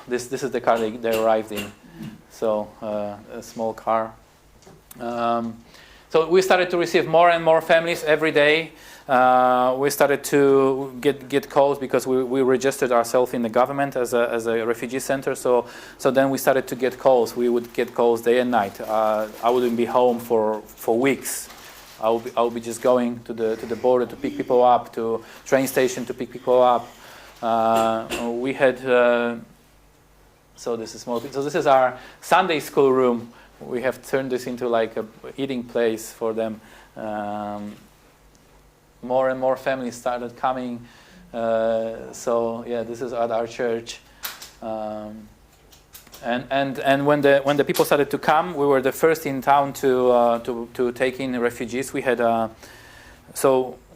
This is the car they arrived in, so a small car. So we started to receive more and more families every day. We started to get calls because we registered ourselves in the government as a refugee center. So then we started to get calls. We would get calls day and night. I wouldn't be home for weeks. I would be just going to the border to pick people up, to train station to pick people up. We had so this is small. So this is our Sunday school room. We have turned this into like a eating place for them. More and more families started coming. So this is at our church. And when the people started to come, we were the first in town to take in refugees. We had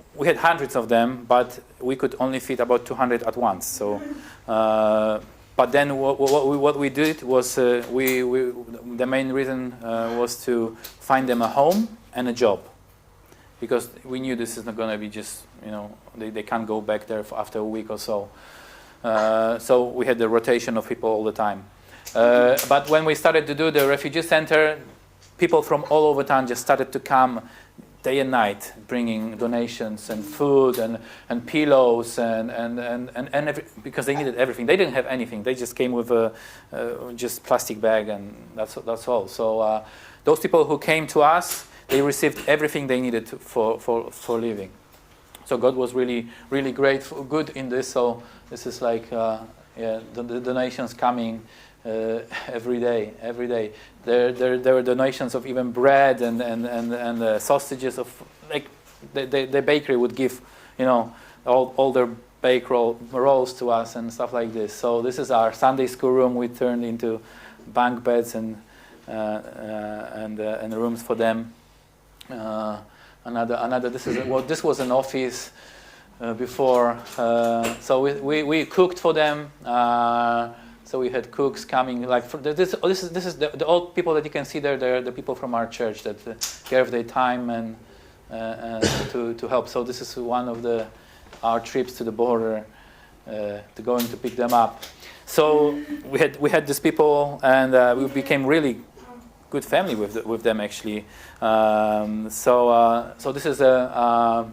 hundreds of them, but we could only feed about 200 at once. So. But then what we did was the main reason was to find them a home and a job, because we knew this is not going to be just they can't go back there after a week or so. So we had the rotation of people all the time. But when we started to do the refugee center, people from all over town just started to come day and night, bringing donations and food and pillows and because they needed everything. They didn't have anything. They just came with a just plastic bag, and that's all. So those people who came to us, they received everything they needed for living. So God was really really good in this. So this is like the donations coming. Every day. There were donations of even bread and sausages of like the bakery would give all their bake rolls to us and stuff like this. So this is our Sunday school room. We turned into bunk beds and rooms for them. Another. This was an office before. So we cooked for them. So we had cooks coming. Like this is the old people that you can see there. They're the people from our church that gave their time and to help. So this is one of our trips to the border, to going to pick them up. So we had these people, and we became really good family with them actually. So this is a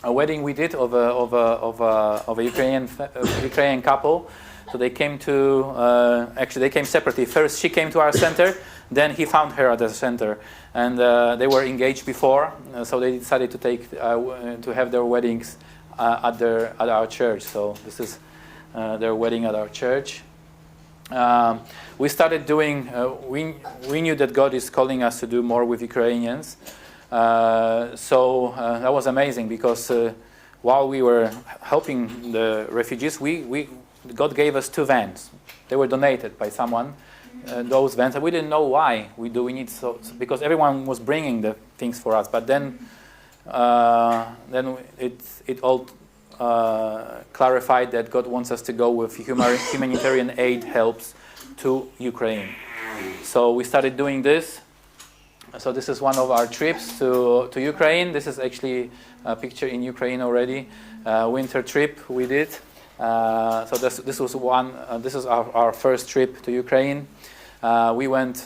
wedding we did of a Ukrainian couple. So they came they came separately. First she came to our center, then he found her at the center, and they were engaged before. So they decided to have their weddings at our church. So this is their wedding at our church. We started doing. We knew that God is calling us to do more with Ukrainians. So that was amazing because while we were helping the refugees, God gave us 2 vans. They were donated by someone. Those vans, and we didn't know why we need so because everyone was bringing the things for us. But then it all clarified that God wants us to go with humanitarian aid helps to Ukraine. So we started doing this. So this is one of our trips to Ukraine. This is actually a picture in Ukraine already. Winter trip we did. So this was one. This is our first trip to Ukraine. We went.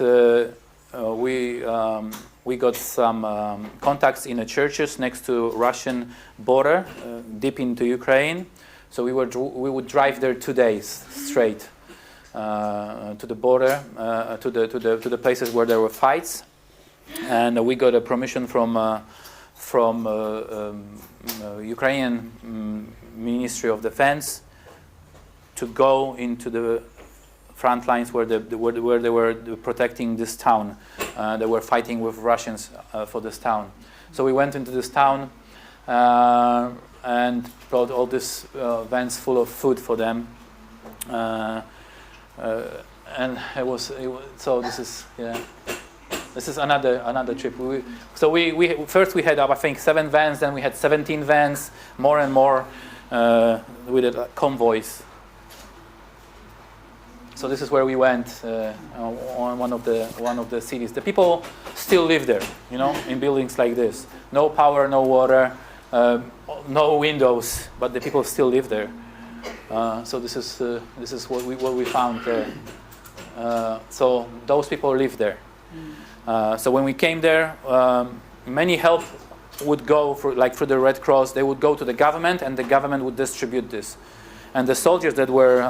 We got some contacts in the churches next to Russian border, deep into Ukraine. So we would drive there 2 days straight to the border, to the places where there were fights, and we got a permission from Ukrainian Ministry of Defense to go into the front lines where they were protecting this town. They were fighting with Russians for this town. So we went into this town and brought all these vans full of food for them. And it was so. This is another trip. We first we had I think 7 vans, then we had 17 vans, more and more with convoys. So this is where we went on one of the cities. The people still live there, in buildings like this. No power, no water, no windows, but the people still live there. So this is what we found there. So those people live there. So when we came there, many help would go through the Red Cross. They would go to the government, and the government would distribute this. And the soldiers that were,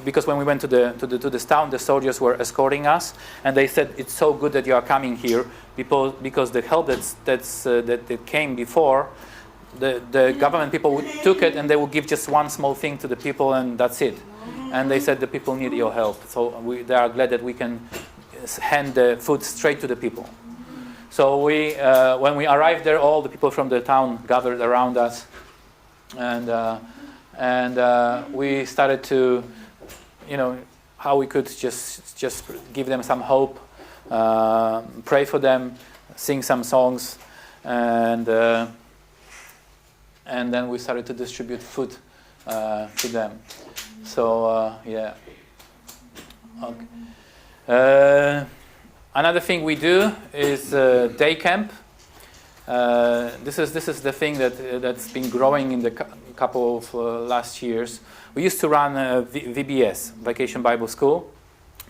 because when we went to this town, the soldiers were escorting us, and they said, "It's so good that you are coming here, because the help that came before, the government people took it and they would give just one small thing to the people, and that's it." And they said the people need your help, so they are glad that we can hand the food straight to the people. So when we arrived there, all the people from the town gathered around us, and we started to, how we could just give them some hope, pray for them, sing some songs, and then we started to distribute food to them. So yeah. Okay. Another thing we do is day camp. This is the thing that's been growing in the couple of last years. We used to run VBS, Vacation Bible School,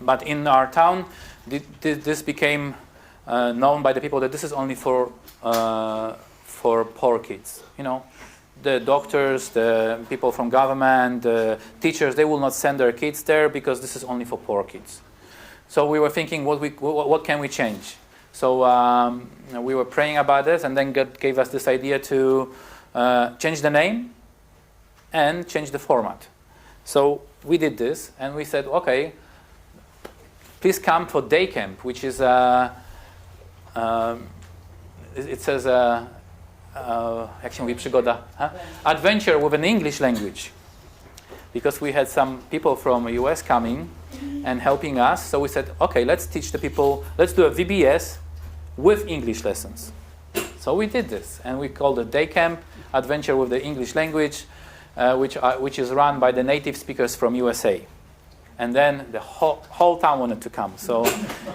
but in our town, this became known by the people that this is only for poor kids. The doctors, the people from government, the teachers, they will not send their kids there because this is only for poor kids. So we were thinking, what can we change? So we were praying about this, and then God gave us this idea to change the name and change the format. So we did this, and we said, okay, please come for day camp, which is it says jak się mówi przygoda? Adventure with an English language. Because we had some people from US coming and helping us, so we said, okay, let's teach the people, let's do a VBS with English lessons. So we did this, and we called it Day Camp Adventure with the English Language, which is run by the native speakers from USA. And then the whole town wanted to come. So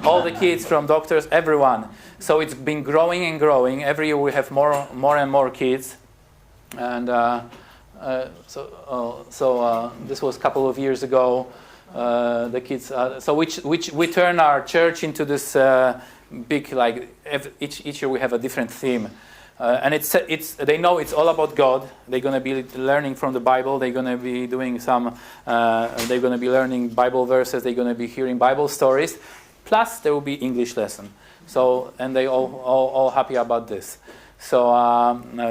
all the kids from doctors, everyone. So it's been growing and growing. Every year we have more and more kids. And so this was a couple of years ago. The kids. So which we turn our church into this big, like each year we have a different theme. And it's they know it's all about God. They're going to be learning from the Bible. They're going to be doing some. They're going to be learning Bible verses. They're going to be hearing Bible stories. Plus, there will be English lesson. So, and they all happy about this. So,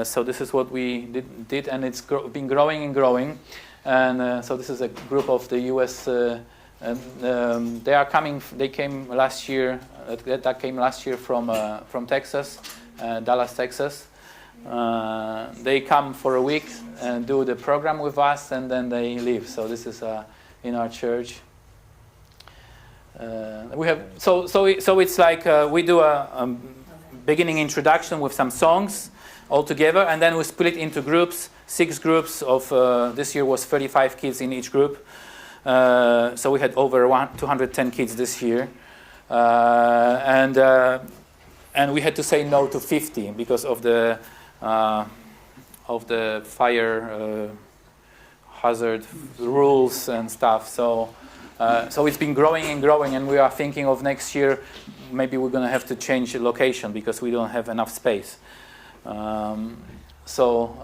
so this is what we did, and it's been growing and growing. And so this is a group of the U.S. They are coming. They came last year. That came last year from Texas. Dallas, Texas. They come for a week and do the program with us, and then they leave. So this is in our church. We have so it's like we do a beginning introduction with some songs all together, and then we split into groups. 6 groups of this year was 35 kids in each group. So we had over 210 kids this year, and we had to say no to 50 because of the fire hazard rules and stuff. So it's been growing and growing, and we are thinking of next year maybe we're going to have to change the location because we don't have enough space. So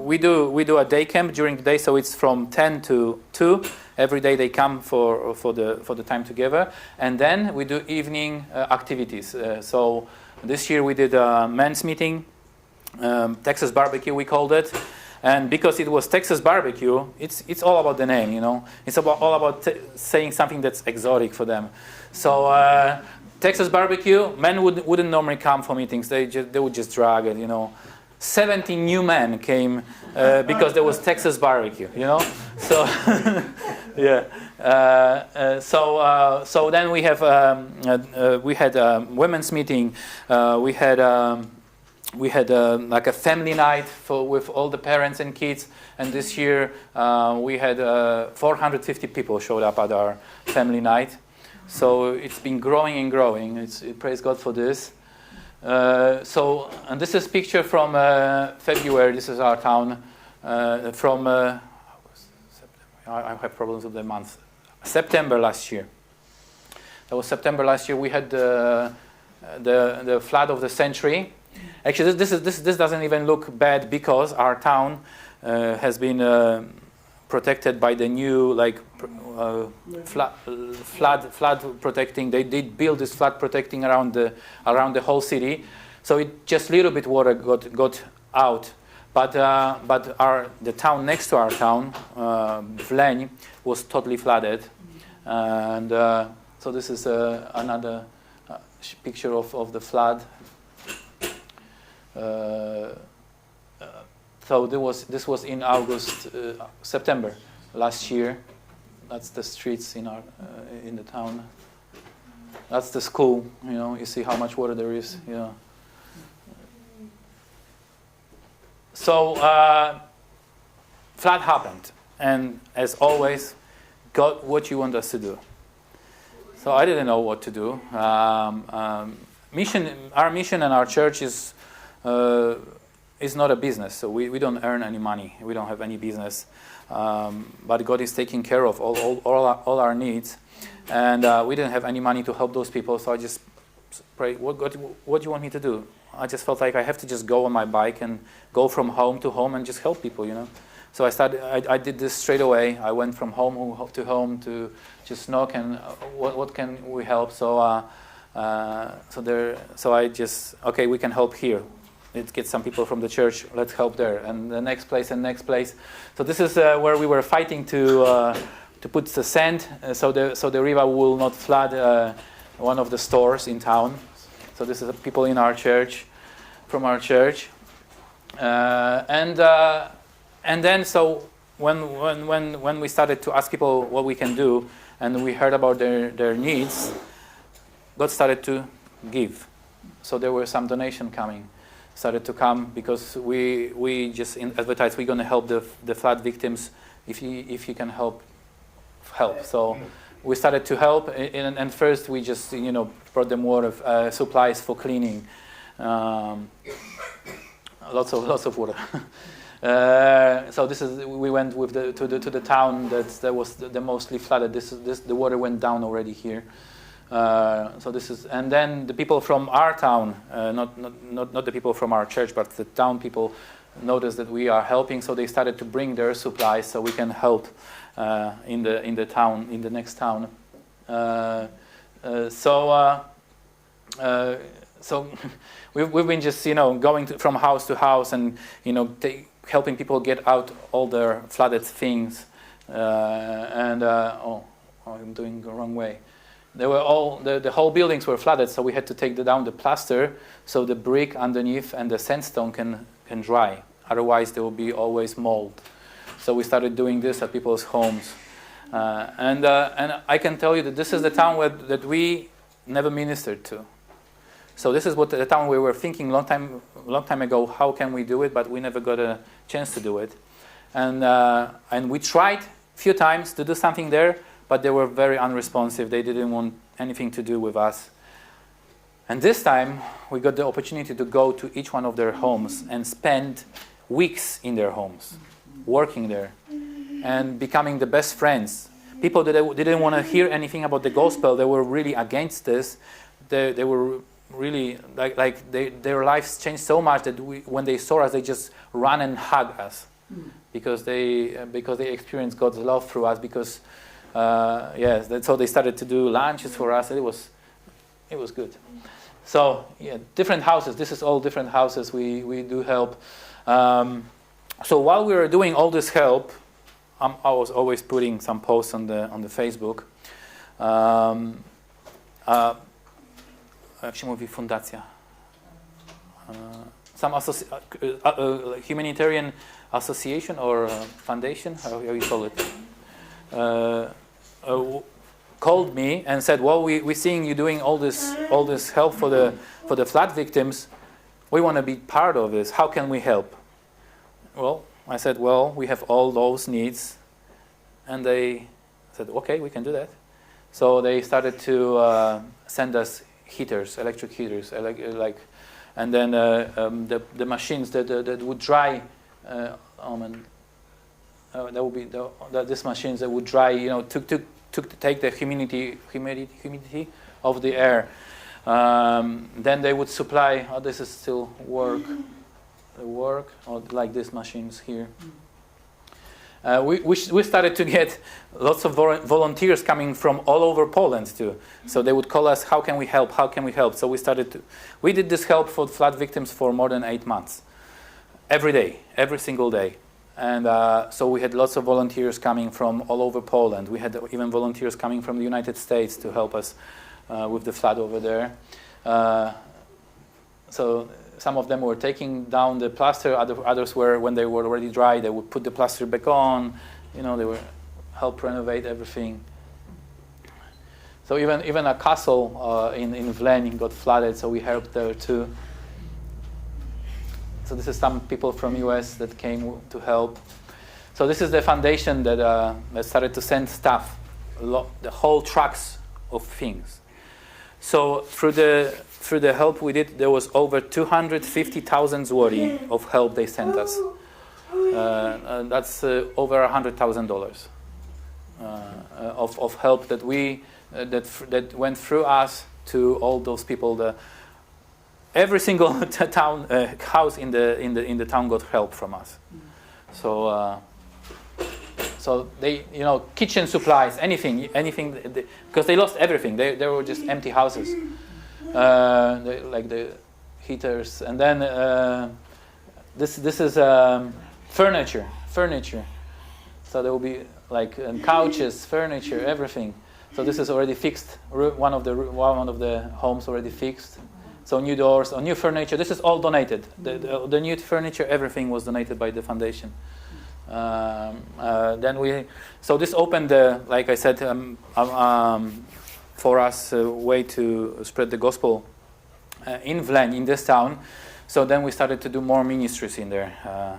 we do a day camp during the day. So it's from 10 to 2. Every day they come for the time together, and then we do evening activities. So this year we did a men's meeting, Texas barbecue we called it, and because it was Texas barbecue, it's all about the name, you know. It's all about saying something that's exotic for them. So Texas barbecue, men wouldn't normally come for meetings. They would just drag it, you know. 70 new men came because there was Texas barbecue, you know. So yeah. So then we had a women's meeting. We had like a family night with all the parents and kids. And this year we had 450 people showed up at our family night. So it's been growing and growing. Praise God for this. And this is a picture from February. This is our town from. I have problems with the month. September last year. That was September last year. We had the flood of the century. Actually, this doesn't even look bad because our town has been protected by the new flood protecting. They did build this flood protecting around the whole city, so it just little bit water got out. But the town next to our town, Vleń, was totally flooded, and so this is another picture of the flood. So this was in September last year. That's the streets in the town. That's the school. You know, you see how much water there is. Yeah. So flood happened, and as always, God, what you want us to do? So I didn't know what to do. Our mission and our church is not a business, so we don't earn any money. We don't have any business, but God is taking care of all our needs, and we didn't have any money to help those people. So I just prayed, what do you want me to do? I just felt like I have to just go on my bike and go from home to home and just help people, you know. So I did this straight away. I went from home to just knock and what can we help? So I just, okay, we can help here. Let's get some people from the church. Let's help there, and the next place and next place. So this is where we were fighting to put the sand so the river will not flood one of the stores in town. So this is people in our church, from our church, and then so when we started to ask people what we can do, and we heard about their needs, God started to give. So there were some donation started to come because we just advertised we're going to help the flood victims if you can help. So we started to help, and first we just brought them water, supplies for cleaning, lots of water. So we went with to the town that was the mostly flooded. The water went down already here. And then the people from our town, not the people from our church, but the town people noticed that we are helping, so they started to bring their supplies so we can help in the town, in the next town. So we've been just going from house to house and helping people get out all their flooded things. I'm doing the wrong way. They were the whole buildings were flooded, so we had to take down the plaster so the brick underneath and the sandstone can dry. Otherwise, there will be always mold. So we started doing this at people's homes, and I can tell you that this is the town that we never ministered to. So this is what the town we were thinking long time ago. How can we do it? But we never got a chance to do it, and we tried a few times to do something there. But they were very unresponsive. They didn't want anything to do with us. And this time, we got the opportunity to go to each one of their homes and spend weeks in their homes, working there, and becoming the best friends. People that didn't want to hear anything about the gospel, they were really against this. They were really their lives changed so much that when they saw us, they just ran and hugged us because they experienced God's love through us. Because so they started to do lunches for us. It was good. So different houses. This is all different houses. We do help. So while we were doing all this help, I was always putting some posts on the Facebook. Jak się mówi fundacja? Some humanitarian association or foundation, how you call it, called me and said, "Well, we're seeing you doing all this help for the flood victims. We want to be part of this. How can we help?" Well, I said, "Well, we have all those needs," and they said, "Okay, we can do that." So they started to send us heaters, electric heaters, and then the machines that would dry. That would be these machines that would dry. To take the humidity of the air. Then they would supply. Oh, this is still work, or like these machines here. We started to get lots of volunteers coming from all over Poland too. So they would call us, how can we help? How can we help? So we did this help for flood victims for more than 8 months. Every day, every single day. And so we had lots of volunteers coming from all over Poland. We had even volunteers coming from the United States to help us with the flood over there. So some of them were taking down the plaster. Others were, when they were already dry, they would put the plaster back on. They would help renovate everything. So even a castle in Vleń got flooded, so we helped there too. So this is some people from US that came to help. So this is the foundation that started to send stuff, the whole trucks of things. So through the help we did, there was over 250,000 zloty of help they sent us. That's over $100,000 of help that that went through us to all those people. Every single town house in the town got help from us. So they, kitchen supplies, anything, because they lost everything. They were just empty houses, like the heaters, and then this is furniture. So there will be like couches, furniture, everything. So this is already fixed. One of the homes already fixed. So new doors or new furniture. This is all donated. The new furniture, everything was donated by the foundation. So this opened, like I said, for us a way to spread the gospel in Vleń, in this town. So then we started to do more ministries in there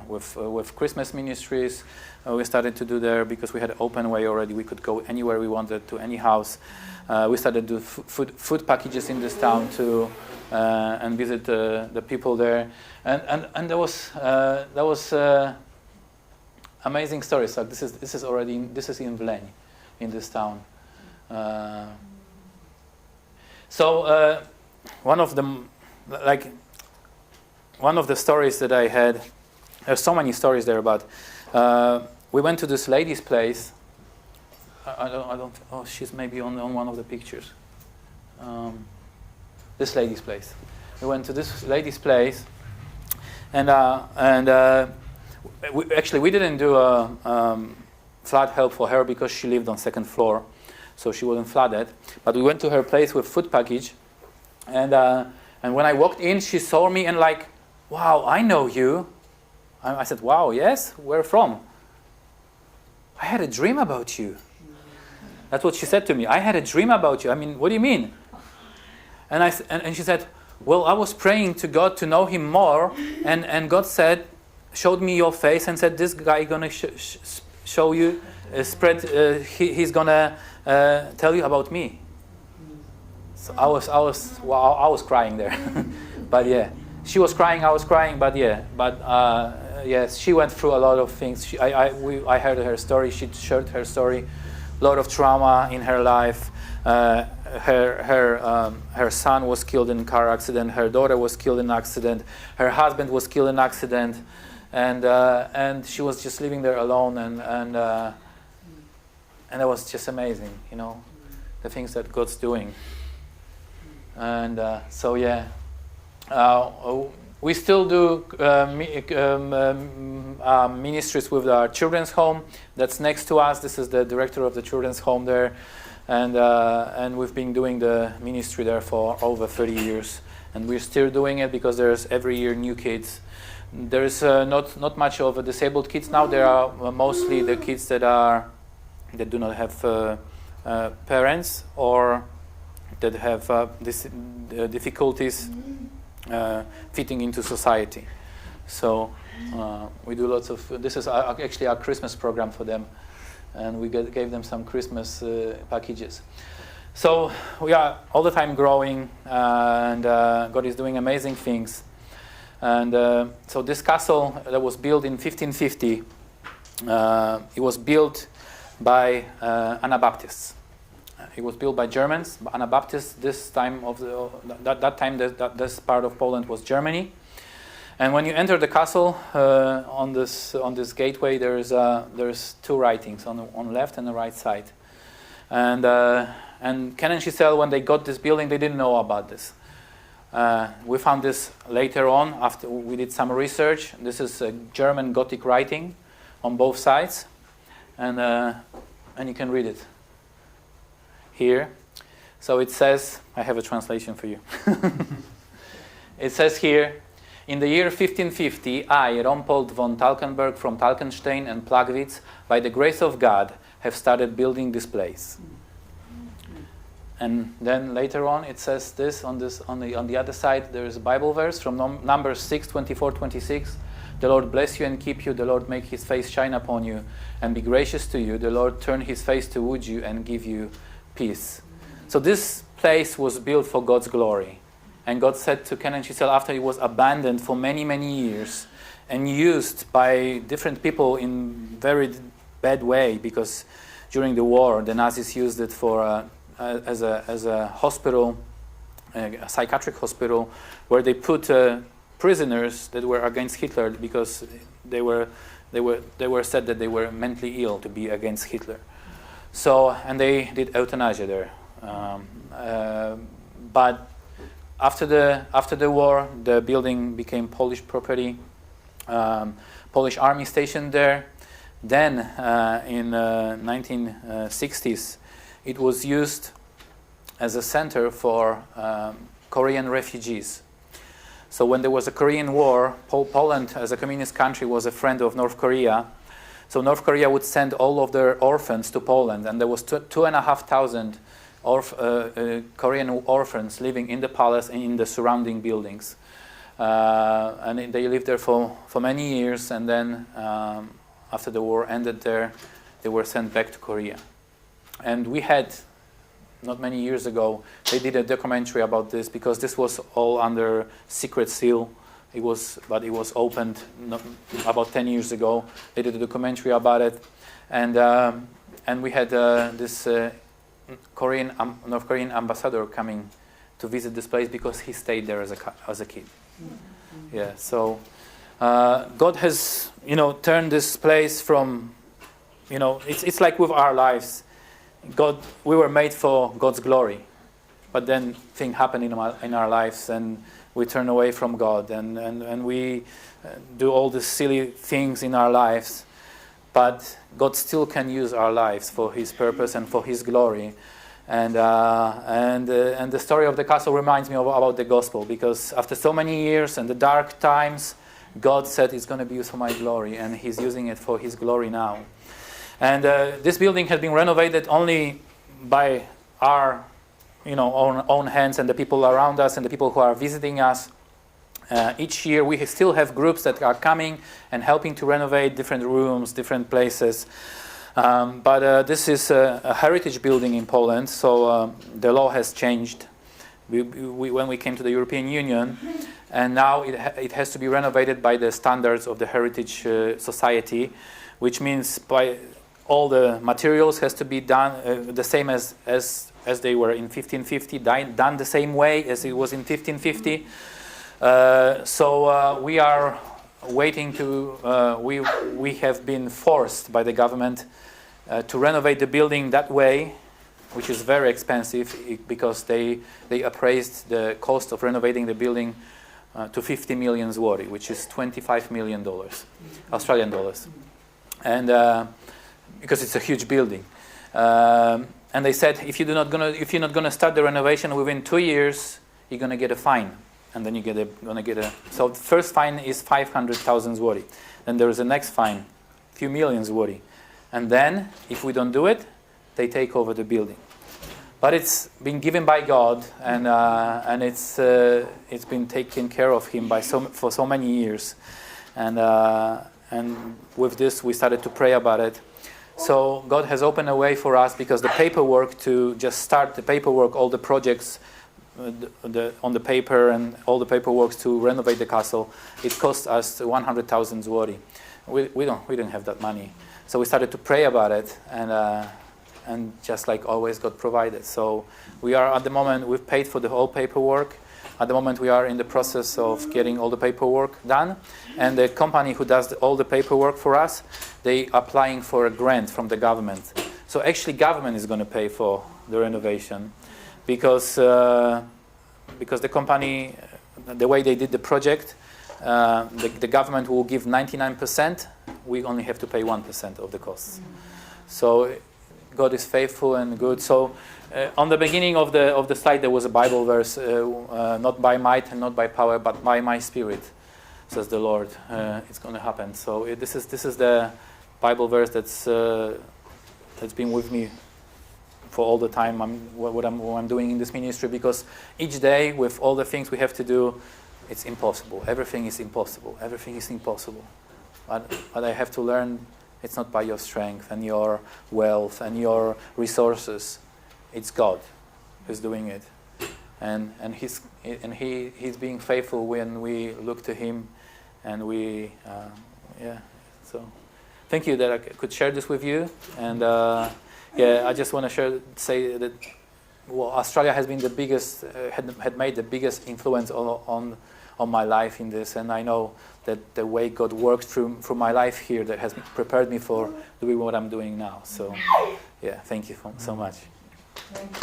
with Christmas ministries. We started to do there because we had an open way already. We could go anywhere we wanted, to any house. We started to do food packages in this town too, and visit the people there. And there was amazing stories. So this is in Vleń, in this town. One of the stories that I had, there's so many stories there about. We went to this lady's place. I don't. Oh, she's maybe on one of the pictures. This lady's place. We went to this lady's place, and we didn't do a flood help for her because she lived on second floor, so she wasn't flooded. But we went to her place with food package, and when I walked in, she saw me and like, "Wow, I know you." I said, "Wow, yes? Where from?" "I had a dream about you." That's what she said to me. "I had a dream about you." I mean, what do you mean? And she said, "Well, I was praying to God to know Him more, and God showed me your face and said, this guy gonna show you, he's gonna tell you about me." So I was crying there, but yeah. She was crying, I was crying, but yes, she went through a lot of things. I heard her story. She shared her story. A lot of trauma in her life. Her son was killed in a car accident. Her daughter was killed in an accident. Her husband was killed in an accident, and she was just living there alone. And it was just amazing, the things that God's doing. And so yeah. We still do ministries with our children's home that's next to us. This is the director of the children's home there, and we've been doing the ministry there for over 30 years, and we're still doing it because there's every year new kids. There's not much of disabled kids now. There are mostly the kids that do not have parents or that have difficulties fitting into society. So we do lots of. This is actually our Christmas program for them, and we gave them some Christmas packages. So we are all the time growing, and God is doing amazing things. And so this castle that was built in 1550, it was built by Anabaptists. It was built by Germans, Anabaptists. This time that time, this part of Poland was Germany. And when you enter the castle, on this gateway, there's two writings on left and the right side. And Ken and Giselle, when they got this building, they didn't know about this. We found this later on after we did some research. This is a German Gothic writing on both sides, and you can read it here. So it says, I have a translation for you. It says here, in the year 1550, I, Rompold von Talkenberg from Talkenstein and Plagwitz, by the grace of God, have started building this place. And then later on, it says this on the other side. There is a Bible verse from Numbers 6, 24, 26. The Lord bless you and keep you. The Lord make his face shine upon you and be gracious to you. The Lord turn his face toward you and give you peace. So this place was built for God's glory. And God said to Ken and Giselle, after it was abandoned for many, many years and used by different people in very bad way, because during the war the Nazis used it for as a hospital, a psychiatric hospital, where they put prisoners that were against Hitler because they were said that they were mentally ill to be against Hitler. So, and they did euthanasia there. But after the war, the building became Polish property. Polish army stationed there. Then, in 1960s, it was used as a center for Korean refugees. So when there was a Korean war, Poland, as a communist country, was a friend of North Korea. So North Korea would send all of their orphans to Poland, and there was 2,500 Korean orphans living in the palace and in the surrounding buildings. And they lived there for many years, and then after the war ended there, they were sent back to Korea. And we had, not many years ago, they did a documentary about this, because this was all under secret seal. It was opened about 10 years ago. They did a documentary about it, and we had this North Korean ambassador coming to visit this place because he stayed there as a kid. Yeah, so God has turned this place from it's like with our lives. We were made for God's glory, but then things happen in our lives, and we turn away from God, and we do all these silly things in our lives. But God still can use our lives for His purpose and for His glory. And the story of the castle reminds me about the gospel, because after so many years and the dark times, God said it's going to be used for my glory, and He's using it for His glory now. And this building has been renovated only by our own hands and the people around us and the people who are visiting us. Each year we still have groups that are coming and helping to renovate different rooms, different places. But this is a heritage building in Poland, so the law has changed. when we came to the European Union, and now it has to be renovated by the standards of the Heritage Society, which means by all the materials has to be done the same as they were in 1550, done the same way as it was in 1550. So we are waiting to. We have been forced by the government to renovate the building that way, which is very expensive because they appraised the cost of renovating the building to 50 million zloty, which is $25 million, Australian dollars, and because it's a huge building. And they said if you're not gonna start the renovation within 2 years, you're gonna get a fine, and then you're gonna get a. So the first fine is 500,000 zloty. Then there is a next fine, a few million zloty, and then if we don't do it, they take over the building. But it's been given by God, and it's been taken care of Him for so many years, and with this we started to pray about it. So God has opened a way for us because the paperwork to just start the paperwork, all the projects on the paper and all the paperwork to renovate the castle, it cost us 100,000 zloty. We didn't have that money, so we started to pray about it, and just like always, God provided. So we are at the moment, we've paid for the whole paperwork. At the moment, we are in the process of getting all the paperwork done. And the company who does all the paperwork for us, they are applying for a grant from the government. So actually, government is going to pay for the renovation because the company, the way they did the project, the government will give 99%. We only have to pay 1% of the costs. So God is faithful and good. So on the beginning of the slide there was a Bible verse, not by might and not by power, but by my Spirit, says the Lord. It's going to happen. So this is the Bible verse that's been with me for all the time. What I'm doing in this ministry, because each day with all the things we have to do, it's impossible. Everything is impossible. Everything is impossible. But I have to learn. It's not by your strength and your wealth and your resources. It's God who's doing it, and he's being faithful when we look to Him, and we So, thank you that I could share this with you, and I just want to say that Australia has been the biggest had made the biggest influence on my life in this, and I know that the way God worked through my life here that has prepared me for doing what I'm doing now. So, thank you so much. Thank you.